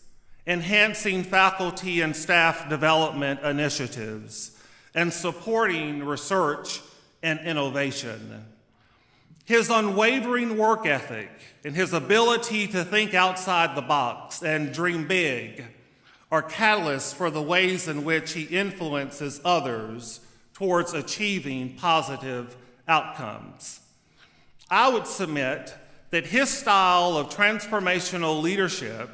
enhancing faculty and staff development initiatives, and supporting research and innovation. His unwavering work ethic and his ability to think outside the box and dream big are catalysts for the ways in which he influences others towards achieving positive outcomes. I would submit that his style of transformational leadership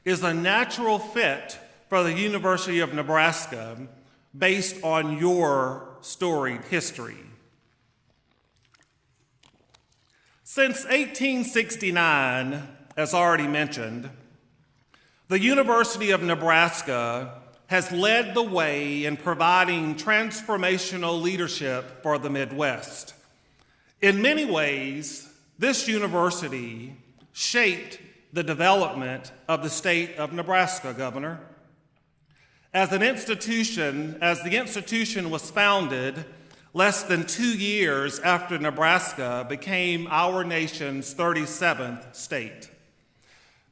is a natural fit for the University of Nebraska based on your storied history. Since 1869, as already mentioned, the University of Nebraska has led the way in providing transformational leadership for the Midwest. In many ways, this university shaped the development of the state of Nebraska, Governor. As the institution was founded less than 2 years after Nebraska became our nation's 37th state.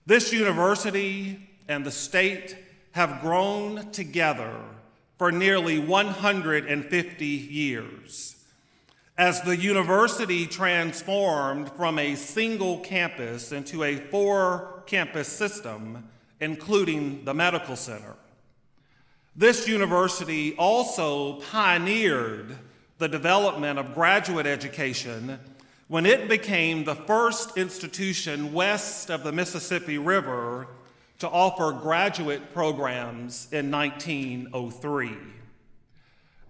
This university and the state have grown together for nearly 150 years. As the university transformed from a single campus into a 4-campus system, including the medical center. This university also pioneered the development of graduate education when it became the first institution west of the Mississippi River to offer graduate programs in 1903.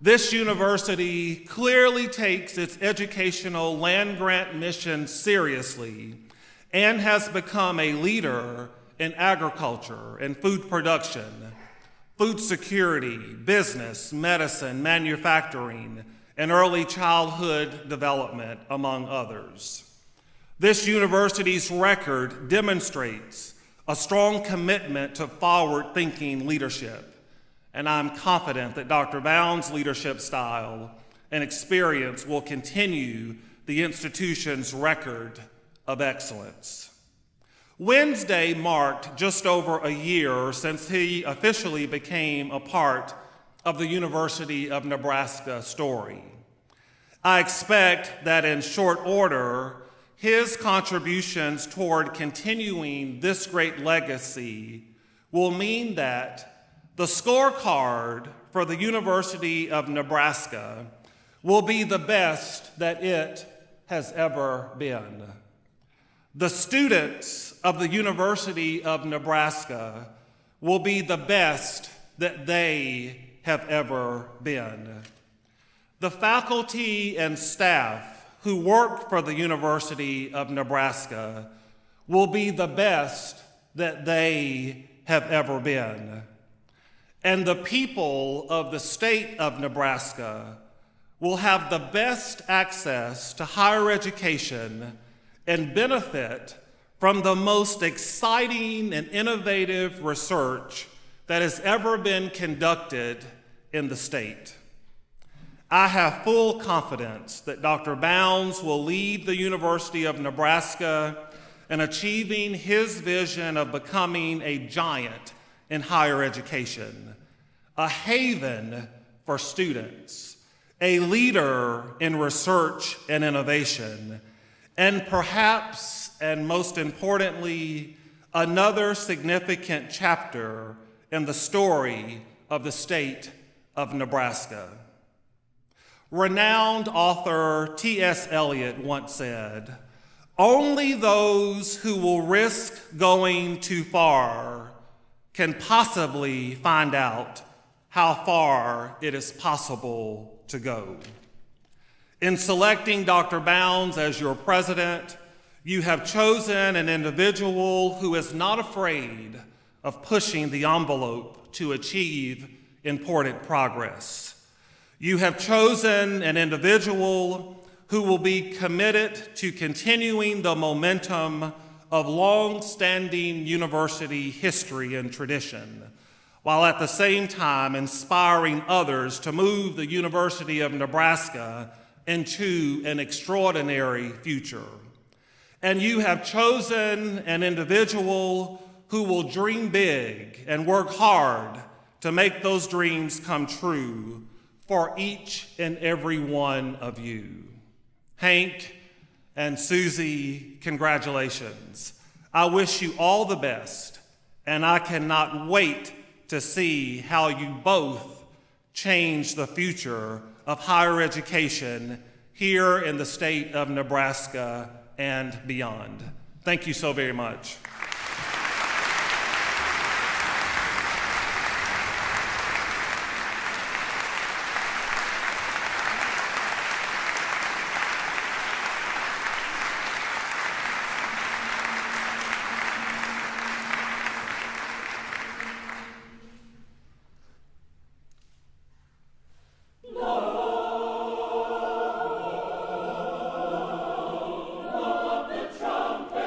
This university clearly takes its educational land-grant mission seriously and has become a leader in agriculture and food production, food security, business, medicine, manufacturing, and early childhood development, among others. This university's record demonstrates a strong commitment to forward-thinking leadership, and I'm confident that Dr. Bounds' leadership style and experience will continue the institution's record of excellence. Wednesday marked just over a year since he officially became a part of the University of Nebraska story. I expect that in short order, his contributions toward continuing this great legacy will mean that the scorecard for the University of Nebraska will be the best that it has ever been. The students of the University of Nebraska will be the best that they have ever been. The faculty and staff who work for the University of Nebraska will be the best that they have ever been. And the people of the state of Nebraska will have the best access to higher education and benefit from the most exciting and innovative research that has ever been conducted in the state. I have full confidence that Dr. Bounds will lead the University of Nebraska in achieving his vision of becoming a giant in higher education, a haven for students, a leader in research and innovation, and perhaps, and most importantly, another significant chapter in the story of the state of Nebraska. Renowned author T.S. Eliot once said, "Only those who will risk going too far can possibly find out how far it is possible to go." In selecting Dr. Bounds as your president, you have chosen an individual who is not afraid of pushing the envelope to achieve important progress. You have chosen an individual who will be committed to continuing the momentum of long-standing university history and tradition, while at the same time inspiring others to move the University of Nebraska into an extraordinary future. And you have chosen an individual who will dream big and work hard to make those dreams come true for each and every one of you. Hank and Susie, congratulations. I wish you all the best, and I cannot wait to see how you both change the future of higher education here in the state of Nebraska and beyond. Thank you so very much. Trumpet.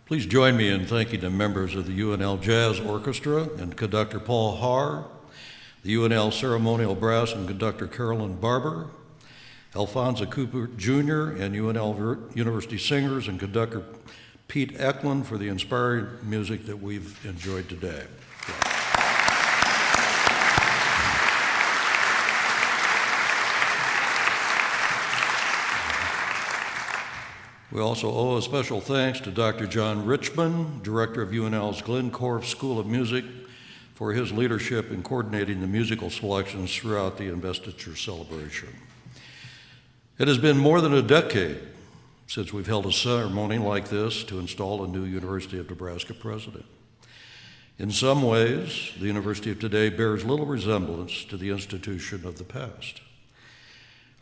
Please join me in thanking the members of the UNL Jazz Orchestra and conductor Paul Haar, the UNL Ceremonial Brass and conductor Carolyn Barber, Alfonso Cooper Jr. and UNL University Singers and conductor Pete Eklund for the inspiring music that we've enjoyed today. We also owe a special thanks to Dr. John Richmond, director of UNL's Glencorf School of Music, for his leadership in coordinating the musical selections throughout the investiture celebration. It has been more than a decade since we've held a ceremony like this to install a new University of Nebraska president. In some ways, the university of today bears little resemblance to the institution of the past.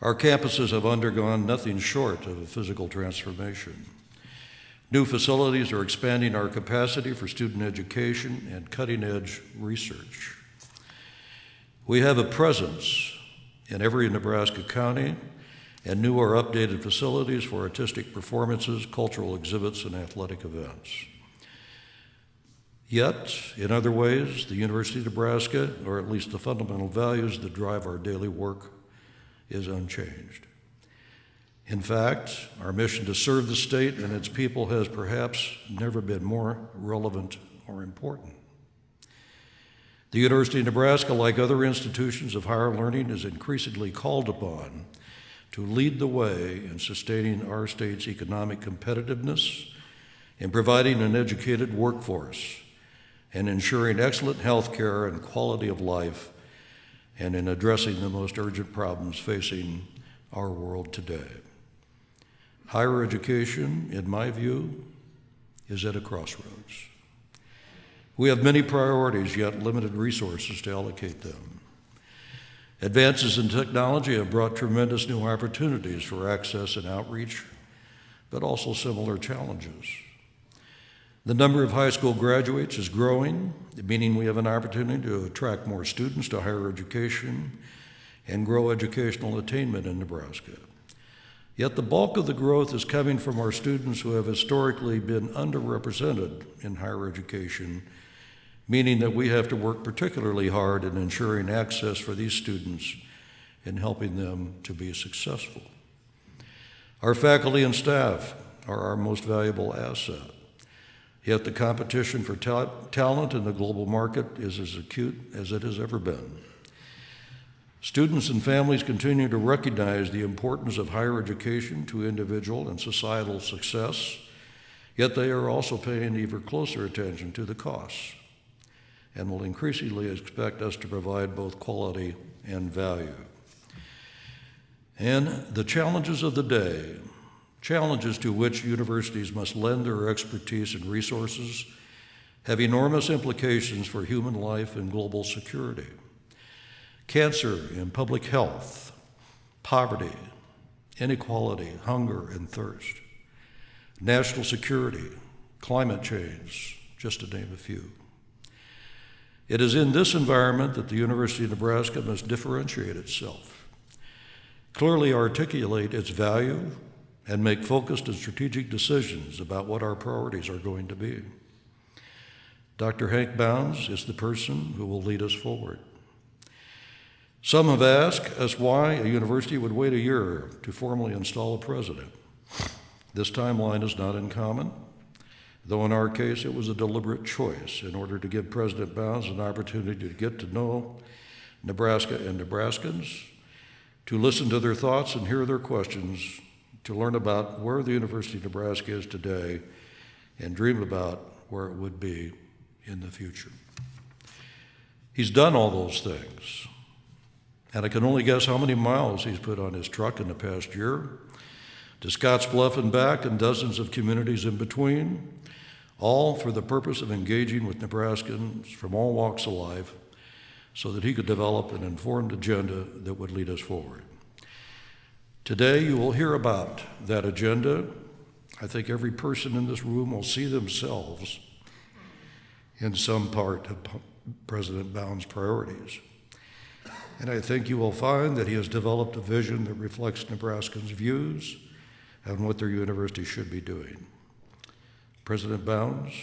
Our campuses have undergone nothing short of a physical transformation. New facilities are expanding our capacity for student education and cutting-edge research. We have a presence in every Nebraska county and new or updated facilities for artistic performances, cultural exhibits, and athletic events. Yet, in other ways, the University of Nebraska, or at least the fundamental values that drive our daily work, is unchanged. In fact, our mission to serve the state and its people has perhaps never been more relevant or important. The University of Nebraska, like other institutions of higher learning, is increasingly called upon to lead the way in sustaining our state's economic competitiveness, in providing an educated workforce, and ensuring excellent health care and quality of life, and in addressing the most urgent problems facing our world today. Higher education, in my view, is at a crossroads. We have many priorities, yet limited resources to allocate them. Advances in technology have brought tremendous new opportunities for access and outreach, but also similar challenges. The number of high school graduates is growing, meaning we have an opportunity to attract more students to higher education and grow educational attainment in Nebraska. Yet the bulk of the growth is coming from our students who have historically been underrepresented in higher education, meaning that we have to work particularly hard in ensuring access for these students and helping them to be successful. Our faculty and staff are our most valuable asset. Yet the competition for talent in the global market is as acute as it has ever been. Students and families continue to recognize the importance of higher education to individual and societal success, yet they are also paying even closer attention to the costs and will increasingly expect us to provide both quality and value. And the challenges of the day, challenges to which universities must lend their expertise and resources, have enormous implications for human life and global security. Cancer and public health, poverty, inequality, hunger and thirst, national security, climate change, just to name a few. It is in this environment that the University of Nebraska must differentiate itself, clearly articulate its value, and make focused and strategic decisions about what our priorities are going to be. Dr. Hank Bounds is the person who will lead us forward. Some have asked us why a university would wait a year to formally install a president. This timeline is not uncommon, though in our case it was a deliberate choice in order to give President Bounds an opportunity to get to know Nebraska and Nebraskans, to listen to their thoughts and hear their questions, to learn about where the University of Nebraska is today, and dream about where it would be in the future. He's done all those things, and I can only guess how many miles he's put on his truck in the past year, to Scottsbluff and back and dozens of communities in between, all for the purpose of engaging with Nebraskans from all walks of life so that he could develop an informed agenda that would lead us forward. Today, you will hear about that agenda. I think every person in this room will see themselves in some part of President Bounds' priorities. And I think you will find that he has developed a vision that reflects Nebraskans' views and what their university should be doing. President Bounds,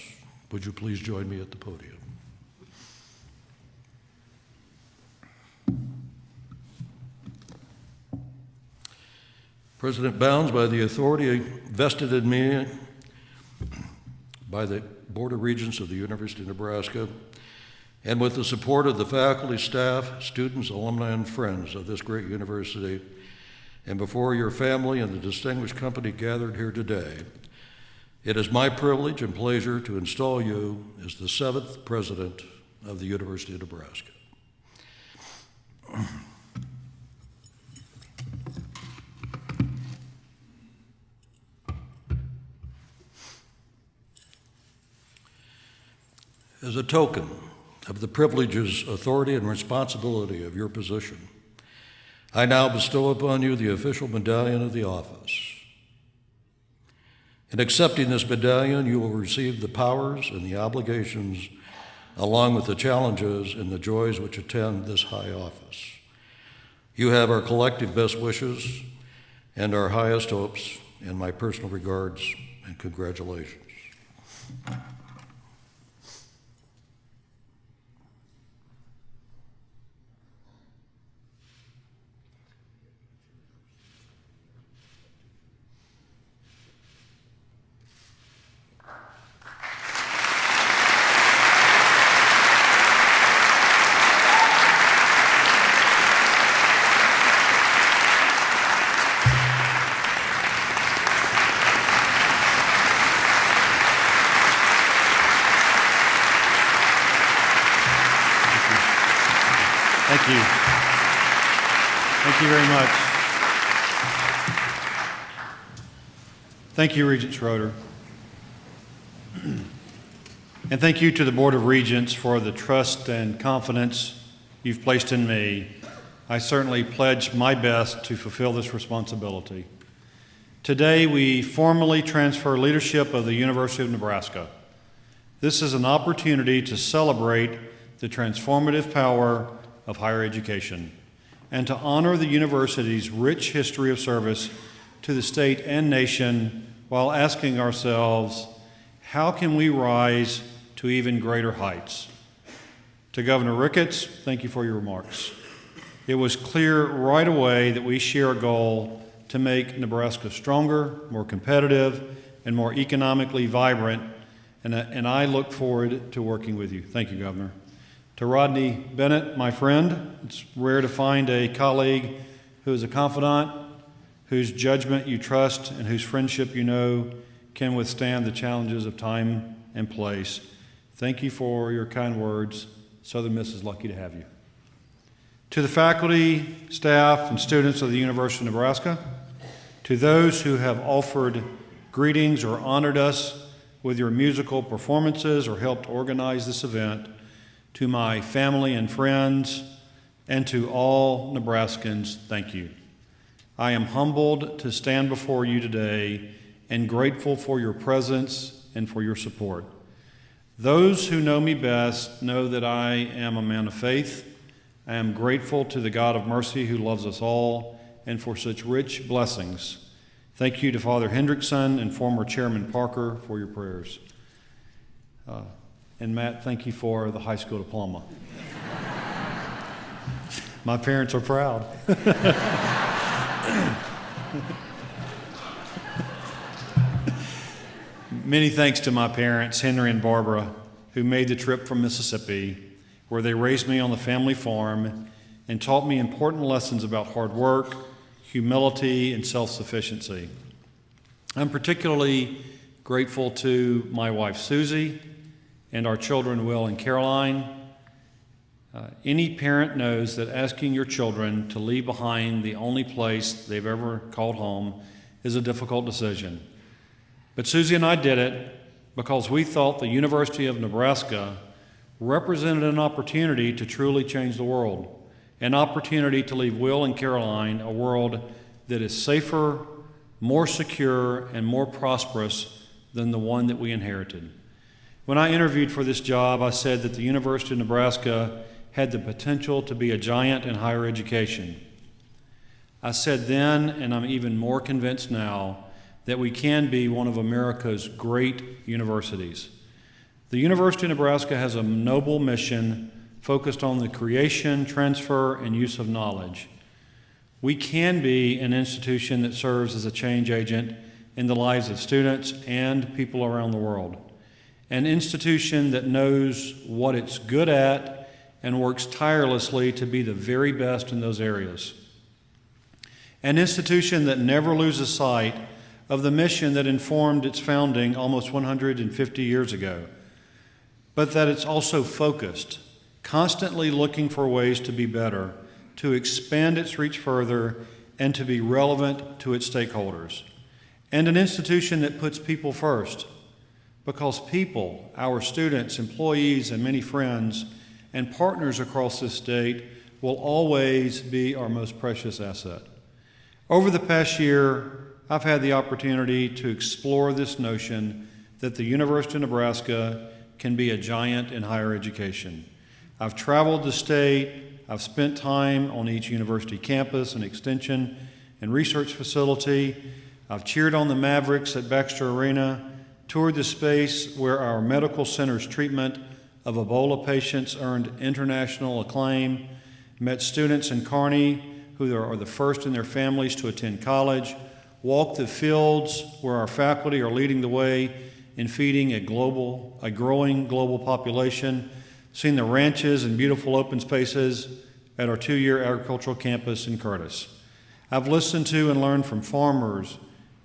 would you please join me at the podium? President Bounds, by the authority vested in me by the Board of Regents of the University of Nebraska, and with the support of the faculty, staff, students, alumni, and friends of this great university, and before your family and the distinguished company gathered here today, it is my privilege and pleasure to install you as the 7th President of the University of Nebraska. As a token of the privileges, authority, and responsibility of your position, I now bestow upon you the official medallion of the office. In accepting this medallion, you will receive the powers and the obligations, along with the challenges and the joys which attend this high office. You have our collective best wishes and our highest hopes, and my personal regards and congratulations. Thank you. Thank you very much. Thank you, Regent Schroeder. And thank you to the Board of Regents for the trust and confidence you've placed in me. I certainly pledge my best to fulfill this responsibility. Today, we formally transfer leadership of the University of Nebraska. This is an opportunity to celebrate the transformative power of higher education and to honor the university's rich history of service to the state and nation while asking ourselves, how can we rise to even greater heights? To Governor Ricketts, thank you for your remarks. It was clear right away that we share a goal to make Nebraska stronger, more competitive, and more economically vibrant, and I look forward to working with you. Thank you, Governor. To Rodney Bennett, my friend, it's rare to find a colleague who is a confidant, whose judgment you trust, and whose friendship you know can withstand the challenges of time and place. Thank you for your kind words. Southern Miss is lucky to have you. To the faculty, staff, and students of the University of Nebraska, to those who have offered greetings or honored us with your musical performances or helped organize this event, to my family and friends, and to all Nebraskans, thank you. I am humbled to stand before you today and grateful for your presence and for your support. Those who know me best know that I am a man of faith. I am grateful to the God of mercy who loves us all and for such rich blessings. Thank you to Father Hendrickson and former Chairman Parker for your prayers. And Matt, thank you for the high school diploma. My parents are proud. Many thanks to my parents, Henry and Barbara, who made the trip from Mississippi, where they raised me on the family farm and taught me important lessons about hard work, humility, and self-sufficiency. I'm particularly grateful to my wife, Susie, and our children, Will and Caroline. Any parent knows that asking your children to leave behind the only place they've ever called home is a difficult decision. But Susie and I did it because we thought the University of Nebraska represented an opportunity to truly change the world, an opportunity to leave Will and Caroline a world that is safer, more secure, and more prosperous than the one that we inherited. When I interviewed for this job, I said that the University of Nebraska had the potential to be a giant in higher education. I said then, and I'm even more convinced now, that we can be one of America's great universities. The University of Nebraska has a noble mission focused on the creation, transfer, and use of knowledge. We can be an institution that serves as a change agent in the lives of students and people around the world. An institution that knows what it's good at and works tirelessly to be the very best in those areas. An institution that never loses sight of the mission that informed its founding almost 150 years ago, but that it's also focused, constantly looking for ways to be better, to expand its reach further, and to be relevant to its stakeholders. And an institution that puts people first, because people, our students, employees, and many friends and partners across this state will always be our most precious asset. Over the past year, I've had the opportunity to explore this notion that the University of Nebraska can be a giant in higher education. I've traveled the state, I've spent time on each university campus and extension and research facility. I've cheered on the Mavericks at Baxter Arena, toured the space where our medical center's treatment of Ebola patients earned international acclaim, met students in Kearney who are the first in their families to attend college, walked the fields where our faculty are leading the way in feeding a growing global population, seen the ranches and beautiful open spaces at our 2-year agricultural campus in Curtis. I've listened to and learned from farmers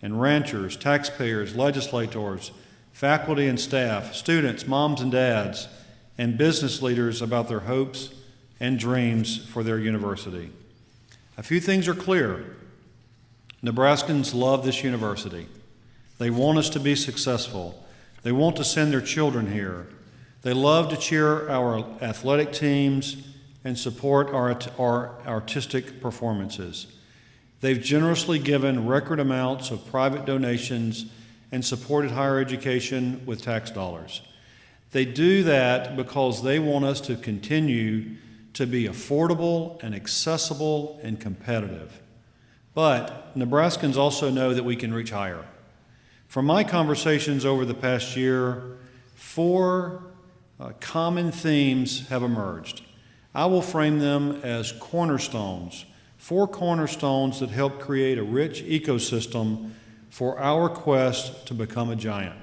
and ranchers, taxpayers, legislators, faculty and staff, students, moms and dads, and business leaders about their hopes and dreams for their university. A few things are clear. Nebraskans love this university. They want us to be successful. They want to send their children here. They love to cheer our athletic teams and support our artistic performances. They've generously given record amounts of private donations and supported higher education with tax dollars. They do that because they want us to continue to be affordable and accessible and competitive. But Nebraskans also know that we can reach higher. From my conversations over the past year, 4 common themes have emerged. I will frame them as cornerstones, 4 cornerstones that help create a rich ecosystem for our quest to become a giant.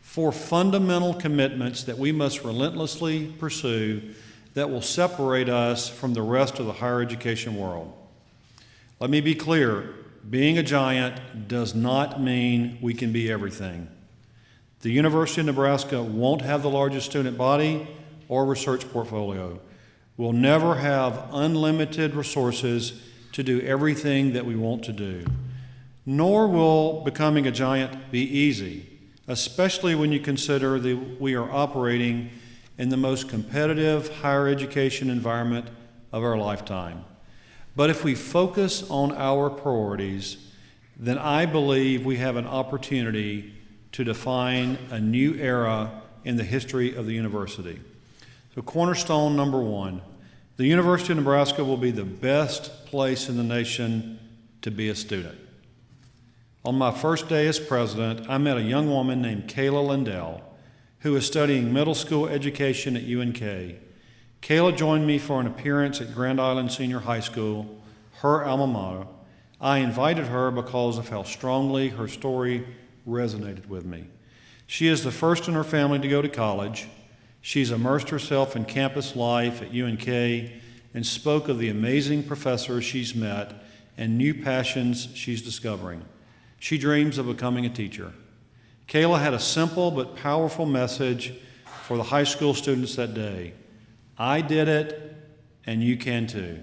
4 fundamental commitments that we must relentlessly pursue that will separate us from the rest of the higher education world. Let me be clear, being a giant does not mean we can be everything. The University of Nebraska won't have the largest student body or research portfolio. We'll never have unlimited resources to do everything that we want to do. Nor will becoming a giant be easy, especially when you consider that we are operating in the most competitive higher education environment of our lifetime. But if we focus on our priorities, then I believe we have an opportunity to define a new era in the history of the university. So cornerstone number 1, the University of Nebraska will be the best place in the nation to be a student. On my first day as president, I met a young woman named Kayla Lindell, who is studying middle school education at UNK. Kayla joined me for an appearance at Grand Island Senior High School, her alma mater. I invited her because of how strongly her story resonated with me. She is the first in her family to go to college. She's immersed herself in campus life at UNK and spoke of the amazing professors she's met and new passions she's discovering. She dreams of becoming a teacher. Kayla had a simple but powerful message for the high school students that day. I did it, and you can too.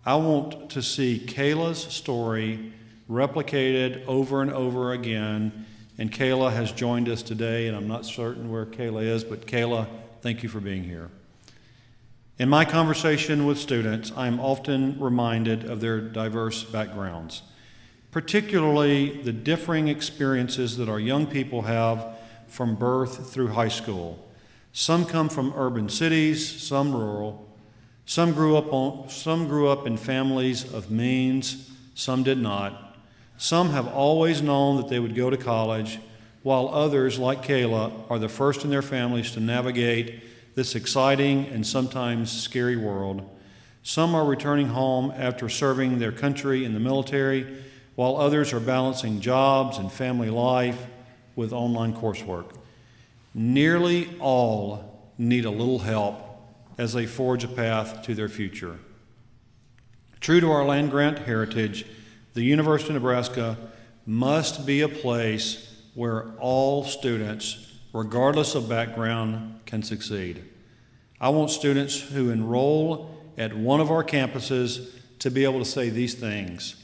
I want to see Kayla's story replicated over and over again, and Kayla has joined us today, and I'm not certain where Kayla is, but Kayla, thank you for being here. In my conversation with students, I am often reminded of their diverse backgrounds, particularly the differing experiences that our young people have from birth through high school. Some come from urban cities, some rural. Some grew up in families of means, some did not. Some have always known that they would go to college, while others, like Kayla, are the first in their families to navigate this exciting and sometimes scary world. Some are returning home after serving their country in the military, while others are balancing jobs and family life with online coursework. Nearly all need a little help as they forge a path to their future. True to our land-grant heritage, the University of Nebraska must be a place where all students, regardless of background, can succeed. I want students who enroll at one of our campuses to be able to say these things: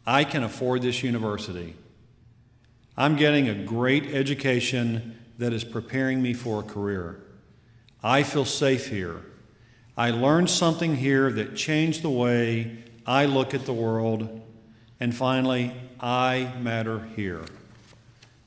I can afford this university. I'm getting a great education that is preparing me for a career. I feel safe here. I learned something here that changed the way I look at the world. And finally, I matter here.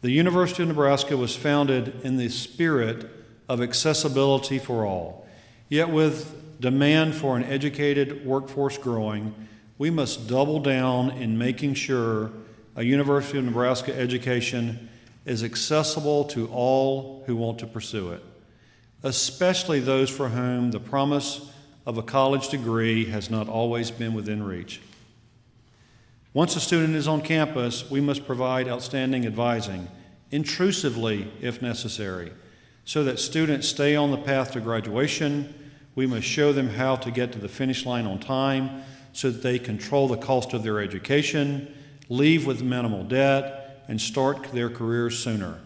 The University of Nebraska was founded in the spirit of accessibility for all. Yet with demand for an educated workforce growing, we must double down in making sure a University of Nebraska education is accessible to all who want to pursue it, especially those for whom the promise of a college degree has not always been within reach. Once a student is on campus, we must provide outstanding advising, intrusively if necessary, so that students stay on the path to graduation. We must show them how to get to the finish line on time so that they control the cost of their education, leave with minimal debt, and start their careers sooner.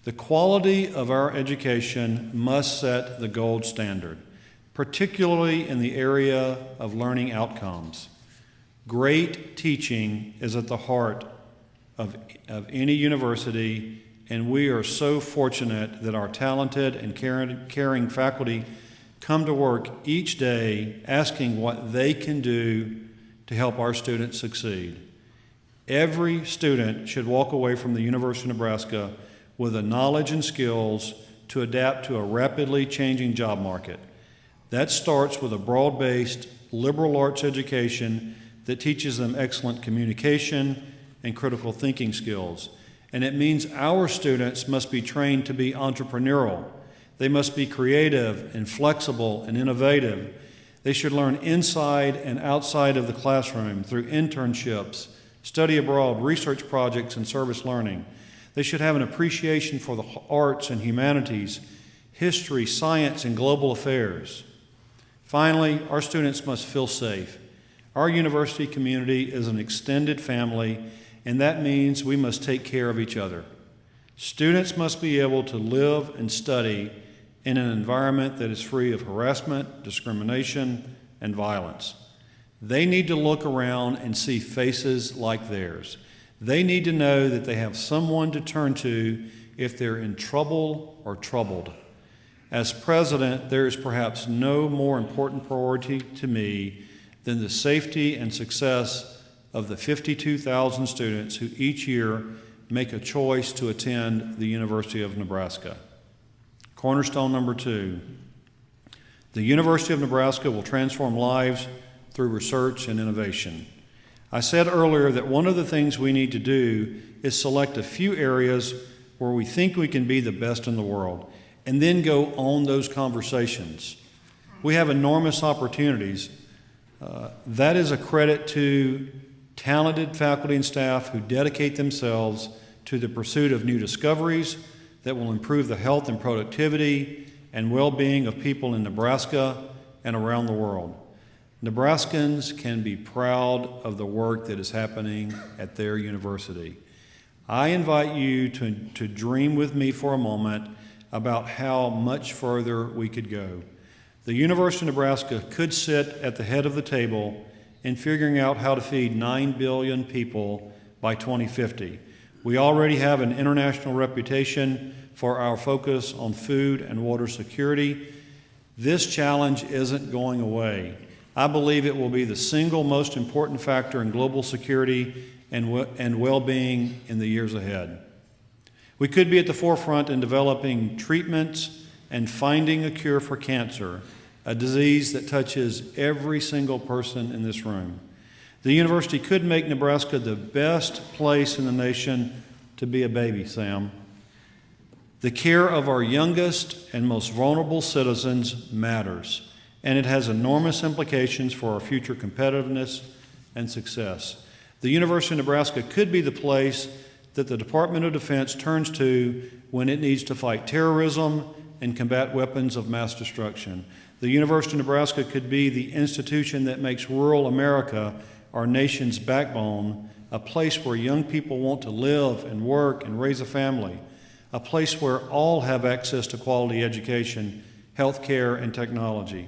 The quality of our education must set the gold standard, particularly in the area of learning outcomes. Great teaching is at the heart of any university, and we are so fortunate that our talented and caring faculty come to work each day asking what they can do to help our students succeed. Every student should walk away from the University of Nebraska with the knowledge and skills to adapt to a rapidly changing job market. That starts with a broad-based liberal arts education that teaches them excellent communication and critical thinking skills. And it means our students must be trained to be entrepreneurial. They must be creative and flexible and innovative. They should learn inside and outside of the classroom through internships, study abroad, research projects, and service learning. They should have an appreciation for the arts and humanities, history, science, and global affairs. Finally, our students must feel safe. Our university community is an extended family, and that means we must take care of each other. Students must be able to live and study in an environment that is free of harassment, discrimination, and violence. They need to look around and see faces like theirs. They need to know that they have someone to turn to if they're in trouble or troubled. As president, there is perhaps no more important priority to me than the safety and success of the 52,000 students who each year make a choice to attend the University of Nebraska. Cornerstone number 2, the University of Nebraska will transform lives through research and innovation. I said earlier that one of the things we need to do is select a few areas where we think we can be the best in the world, and then go own those conversations. We have enormous opportunities. That is a credit to talented faculty and staff who dedicate themselves to the pursuit of new discoveries that will improve the health and productivity and well-being of people in Nebraska and around the world. Nebraskans can be proud of the work that is happening at their university. I invite you to dream with me for a moment about how much further we could go. The University of Nebraska could sit at the head of the table in figuring out how to feed 9 billion people by 2050. We already have an international reputation for our focus on food and water security. This challenge isn't going away. I believe it will be the single most important factor in global security and well-being in the years ahead. We could be at the forefront in developing treatments and finding a cure for cancer, a disease that touches every single person in this room. The university could make Nebraska the best place in the nation to be a baby, Sam. The care of our youngest and most vulnerable citizens matters, and it has enormous implications for our future competitiveness and success. The University of Nebraska could be the place that the Department of Defense turns to when it needs to fight terrorism and combat weapons of mass destruction. The University of Nebraska could be the institution that makes rural America, our nation's backbone, a place where young people want to live and work and raise a family, a place where all have access to quality education, health care, and technology.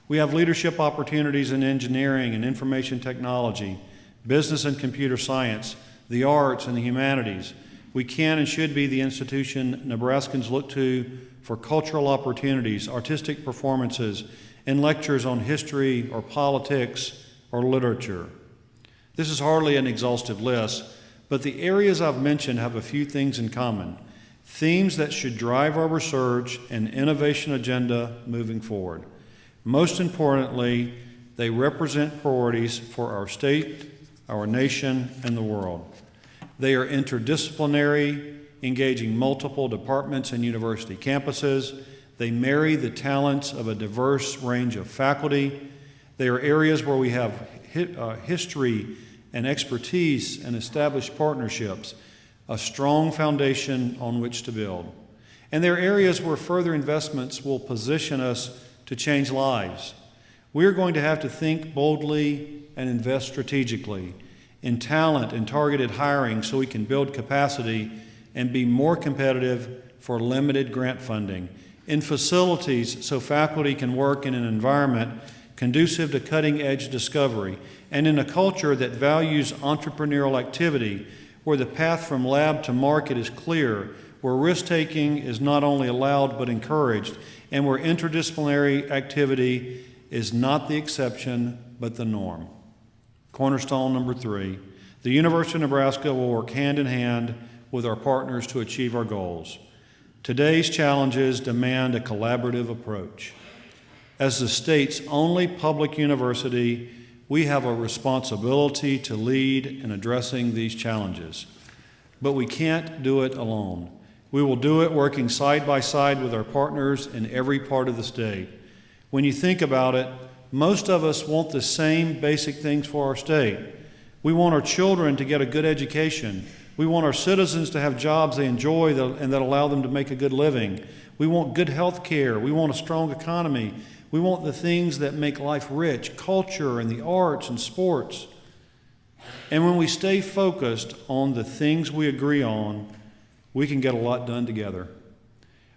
We have leadership opportunities in engineering and information technology, business and computer science, the arts and the humanities. We can and should be the institution Nebraskans look to for cultural opportunities, artistic performances, and lectures on history or politics or literature. This is hardly an exhaustive list, but the areas I've mentioned have a few things in common, themes that should drive our research and innovation agenda moving forward. Most importantly, they represent priorities for our state, our nation, and the world. They are interdisciplinary, engaging multiple departments and university campuses. They marry the talents of a diverse range of faculty. They are areas where we have history and expertise and established partnerships, a strong foundation on which to build. And they're areas where further investments will position us to change lives. We're going to have to think boldly and invest strategically in talent and targeted hiring so we can build capacity and be more competitive for limited grant funding, in facilities so faculty can work in an environment conducive to cutting-edge discovery, and in a culture that values entrepreneurial activity, where the path from lab to market is clear, where risk-taking is not only allowed but encouraged, and where interdisciplinary activity is not the exception but the norm. Cornerstone number 3, the University of Nebraska will work hand in hand with our partners to achieve our goals. Today's challenges demand a collaborative approach. As the state's only public university, we have a responsibility to lead in addressing these challenges. But we can't do it alone. We will do it working side by side with our partners in every part of the state. When you think about it, most of us want the same basic things for our state. We want our children to get a good education. We want our citizens to have jobs they enjoy and that allow them to make a good living. We want good health care. We want a strong economy. We want the things that make life rich, culture and the arts and sports. And when we stay focused on the things we agree on, we can get a lot done together.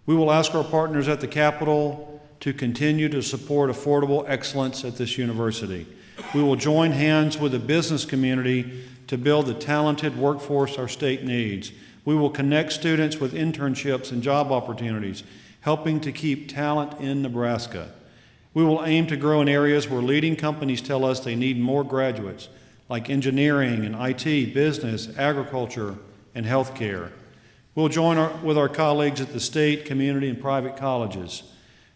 We will ask our partners at the Capitol to continue to support affordable excellence at this university. We will join hands with the business community to build the talented workforce our state needs. We will connect students with internships and job opportunities, helping to keep talent in Nebraska. We will aim to grow in areas where leading companies tell us they need more graduates, like engineering and IT, business, agriculture, and healthcare. We'll join with our colleagues at the state, community, and private colleges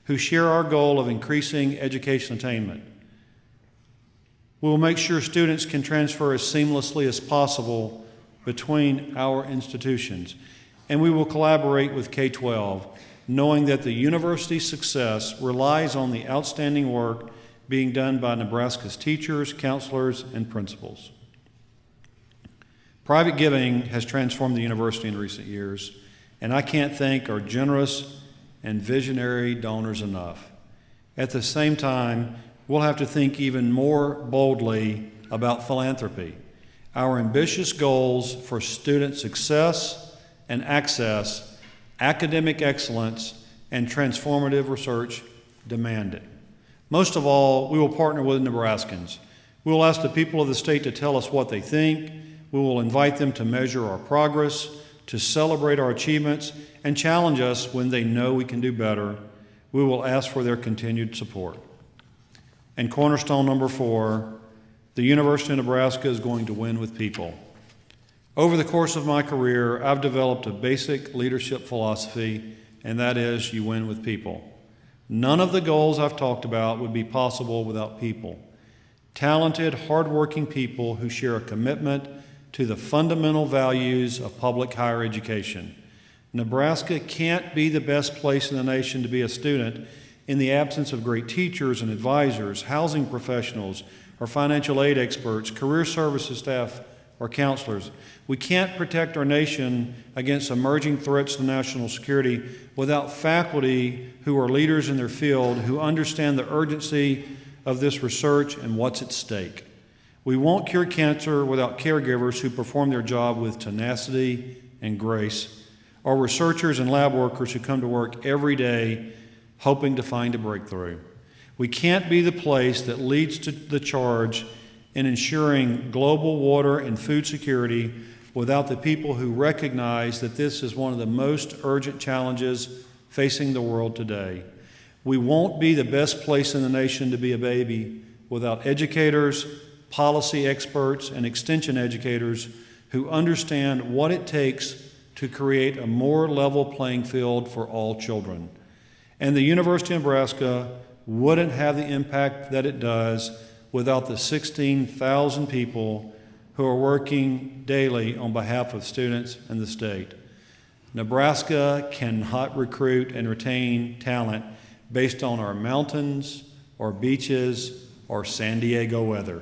who share our goal of increasing education attainment. We will make sure students can transfer as seamlessly as possible between our institutions. And we will collaborate with K-12, knowing that the university's success relies on the outstanding work being done by Nebraska's teachers, counselors, and principals. Private giving has transformed the university in recent years, and I can't thank our generous and visionary donors enough. At the same time, we'll have to think even more boldly about philanthropy. Our ambitious goals for student success and access, academic excellence, and transformative research demand it. Most of all, we will partner with Nebraskans. We will ask the people of the state to tell us what they think. We will invite them to measure our progress, to celebrate our achievements, and challenge us when they know we can do better. We will ask for their continued support. And cornerstone number 4, the University of Nebraska is going to win with people. Over the course of my career, I've developed a basic leadership philosophy, and that is you win with people. None of the goals I've talked about would be possible without people. talented, hardworking people who share a commitment to the fundamental values of public higher education. Nebraska can't be the best place in the nation to be a student in the absence of great teachers and advisors, housing professionals, or financial aid experts, career services staff, or counselors. We can't protect our nation against emerging threats to national security without faculty who are leaders in their field, who understand the urgency of this research and what's at stake. We won't cure cancer without caregivers who perform their job with tenacity and grace, or researchers and lab workers who come to work every day hoping to find a breakthrough. We can't be the place that leads to the charge in ensuring global water and food security without the people who recognize that this is one of the most urgent challenges facing the world today. We won't be the best place in the nation to be a baby without educators, policy experts, and extension educators who understand what it takes to create a more level playing field for all children. And the University of Nebraska wouldn't have the impact that it does without the 16,000 people who are working daily on behalf of students and the state. Nebraska cannot recruit and retain talent based on our mountains or beaches or San Diego weather.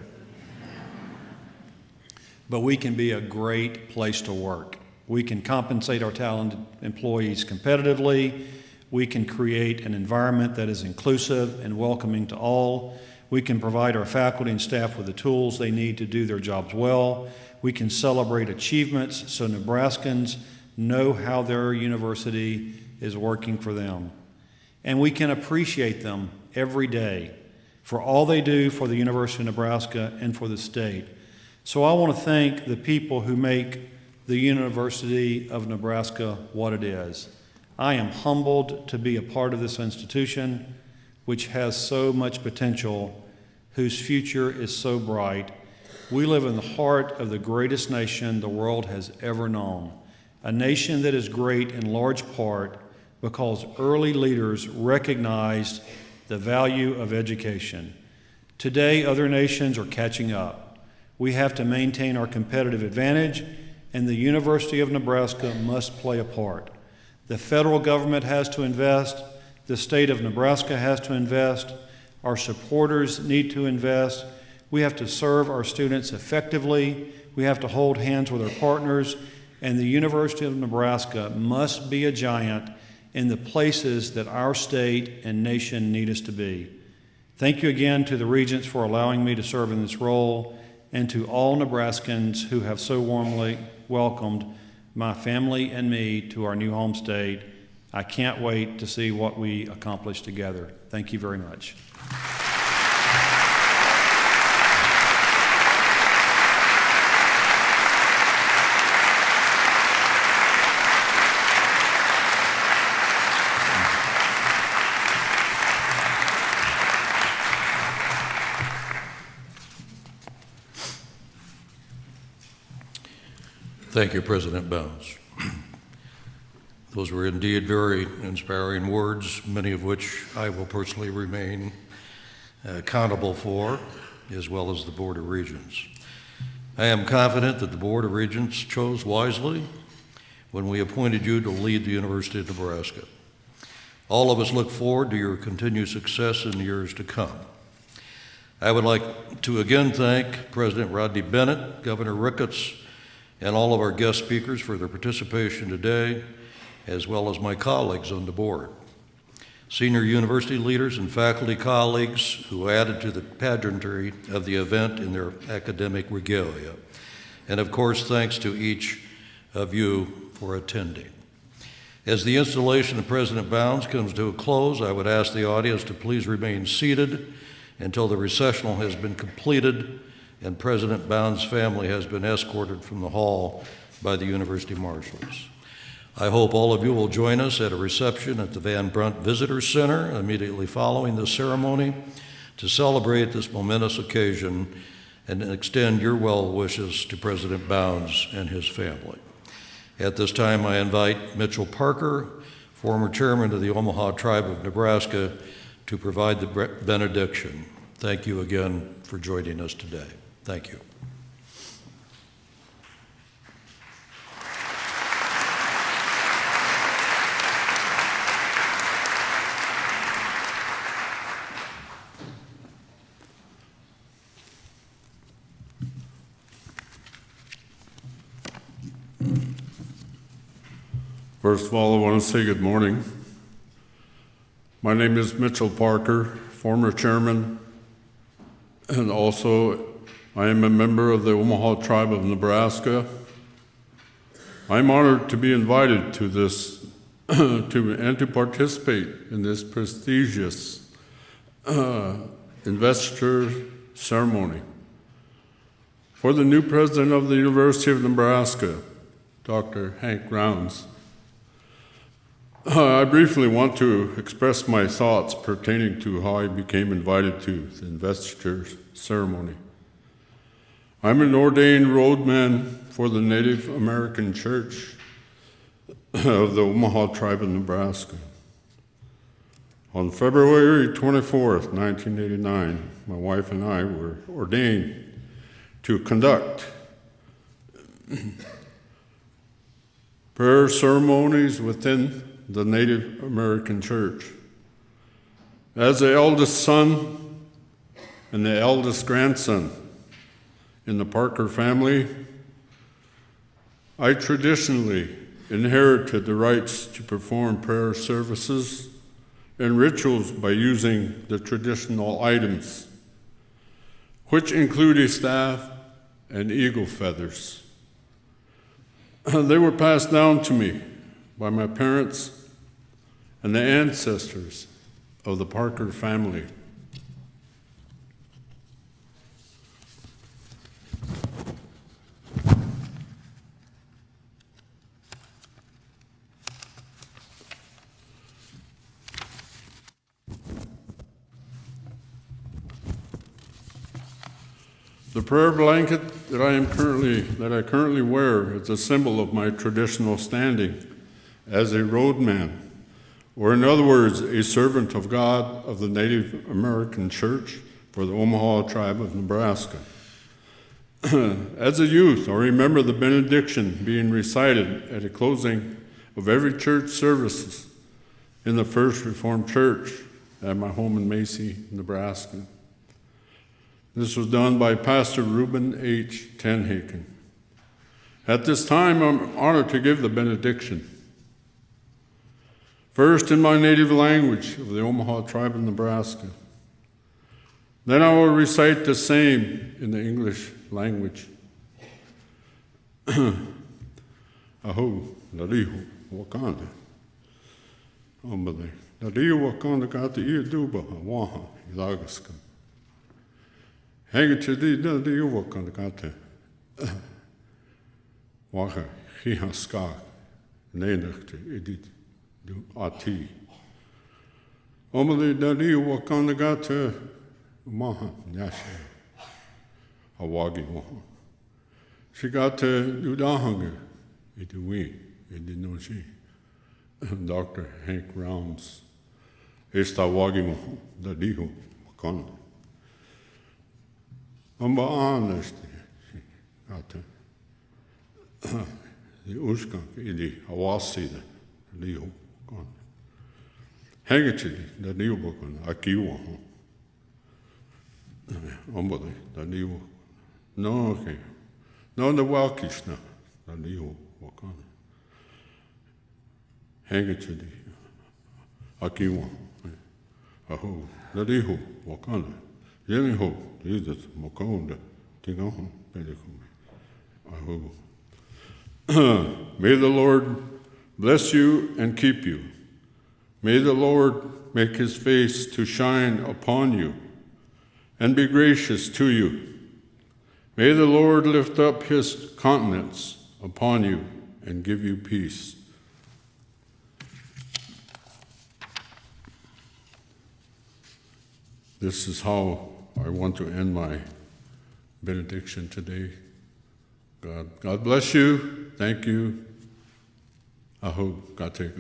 But we can be a great place to work. We can compensate our talented employees competitively. We can create an environment that is inclusive and welcoming to all. We can provide our faculty and staff with the tools they need to do their jobs well. We can celebrate achievements so Nebraskans know how their university is working for them. And we can appreciate them every day for all they do for the University of Nebraska and for the state. So I want to thank the people who make the University of Nebraska what it is. I am humbled to be a part of this institution, which has so much potential, whose future is so bright. We live in the heart of the greatest nation the world has ever known, a nation that is great in large part because early leaders recognized the value of education. Today, other nations are catching up. We have to maintain our competitive advantage, and the University of Nebraska must play a part. The federal government has to invest, the state of Nebraska has to invest, our supporters need to invest. We have to serve our students effectively, we have to hold hands with our partners, and the University of Nebraska must be a giant in the places that our state and nation need us to be. Thank you again to the Regents for allowing me to serve in this role, and to all Nebraskans who have so warmly welcomed my family and me to our new home state. I can't wait to see what we accomplish together. Thank you very much. Thank you, President Bounds. Those were indeed very inspiring words, many of which I will personally remain accountable for, as well as the Board of Regents. I am confident that the Board of Regents chose wisely when we appointed you to lead the University of Nebraska. All of us look forward to your continued success in the years to come. I would like to again thank President Rodney Bennett, Governor Ricketts, and all of our guest speakers for their participation today, as well as my colleagues on the board. Senior university leaders and faculty colleagues who added to the pageantry of the event in their academic regalia. And of course, thanks to each of you for attending. As the installation of President Bounds comes to a close, I would ask the audience to please remain seated until the recessional has been completed and President Bounds' family has been escorted from the hall by the University Marshals. I hope all of you will join us at a reception at the Van Brunt Visitor Center immediately following the ceremony to celebrate this momentous occasion and extend your well wishes to President Bounds and his family. At this time, I invite Mitchell Parker, former chairman of the Omaha Tribe of Nebraska, to provide the benediction. Thank you again for joining us today. Thank you. First of all, I want to say good morning. My name is Mitchell Parker, former chairman, and also I am a member of the Omaha tribe of Nebraska. I'm honored to be invited to this and to participate in this prestigious investiture ceremony for the new president of the University of Nebraska, Dr. Hank Rounds. I briefly want to express my thoughts pertaining to how I became invited to the investiture ceremony. I'm an ordained roadman for the Native American Church of the Omaha tribe of Nebraska. On February 24th, 1989, my wife and I were ordained to conduct prayer ceremonies within the Native American Church. As the eldest son and the eldest grandson in the Parker family, I traditionally inherited the rights to perform prayer services and rituals by using the traditional items, which include a staff and eagle feathers. They were passed down to me by my parents and the ancestors of the Parker family. The prayer blanket that I currently wear is a symbol of my traditional standing as a roadman, or in other words, a servant of God of the Native American Church for the Omaha tribe of Nebraska. As a youth, I remember the Benediction being recited at the closing of every church services in the First Reformed Church at my home in Macy, Nebraska. This was done by Pastor Reuben H. Tenhaken. At this time, I'm honored to give the benediction. First, in my native language of the Omaha tribe of Nebraska. Then I will recite the same in the English language. Aho, nariho, wakanda. Ombale, nariho wakanda kata ia duba, waha, ilagaska. Hangachadi, nariho wakanda kata. Waha, hihaska, nenachte, edit. Ati. Omali dali wakanda gata maha nyasha. Awagi waha. She got udahanga. It we. It did not she. Dr. Hank Rounds. Esta wagi waha. Daliho wakanda. Amba honest. Gata. The ushka. Idi awasida. Liho. Hangachili, the new book on Akiwa. Ombole, the new. No, okay. No, the Walkishna, the new book on. Hangachili, Akiwa. Aho, the Liho, Wakanda. Yemiho, Jesus, Mokonda, Tingaho, Pedicum. Aho. May the Lord bless you and keep you. May the Lord make his face to shine upon you and be gracious to you. May the Lord lift up his countenance upon you and give you peace. This is how I want to end my benediction today. God bless you. Thank you. Aho, God take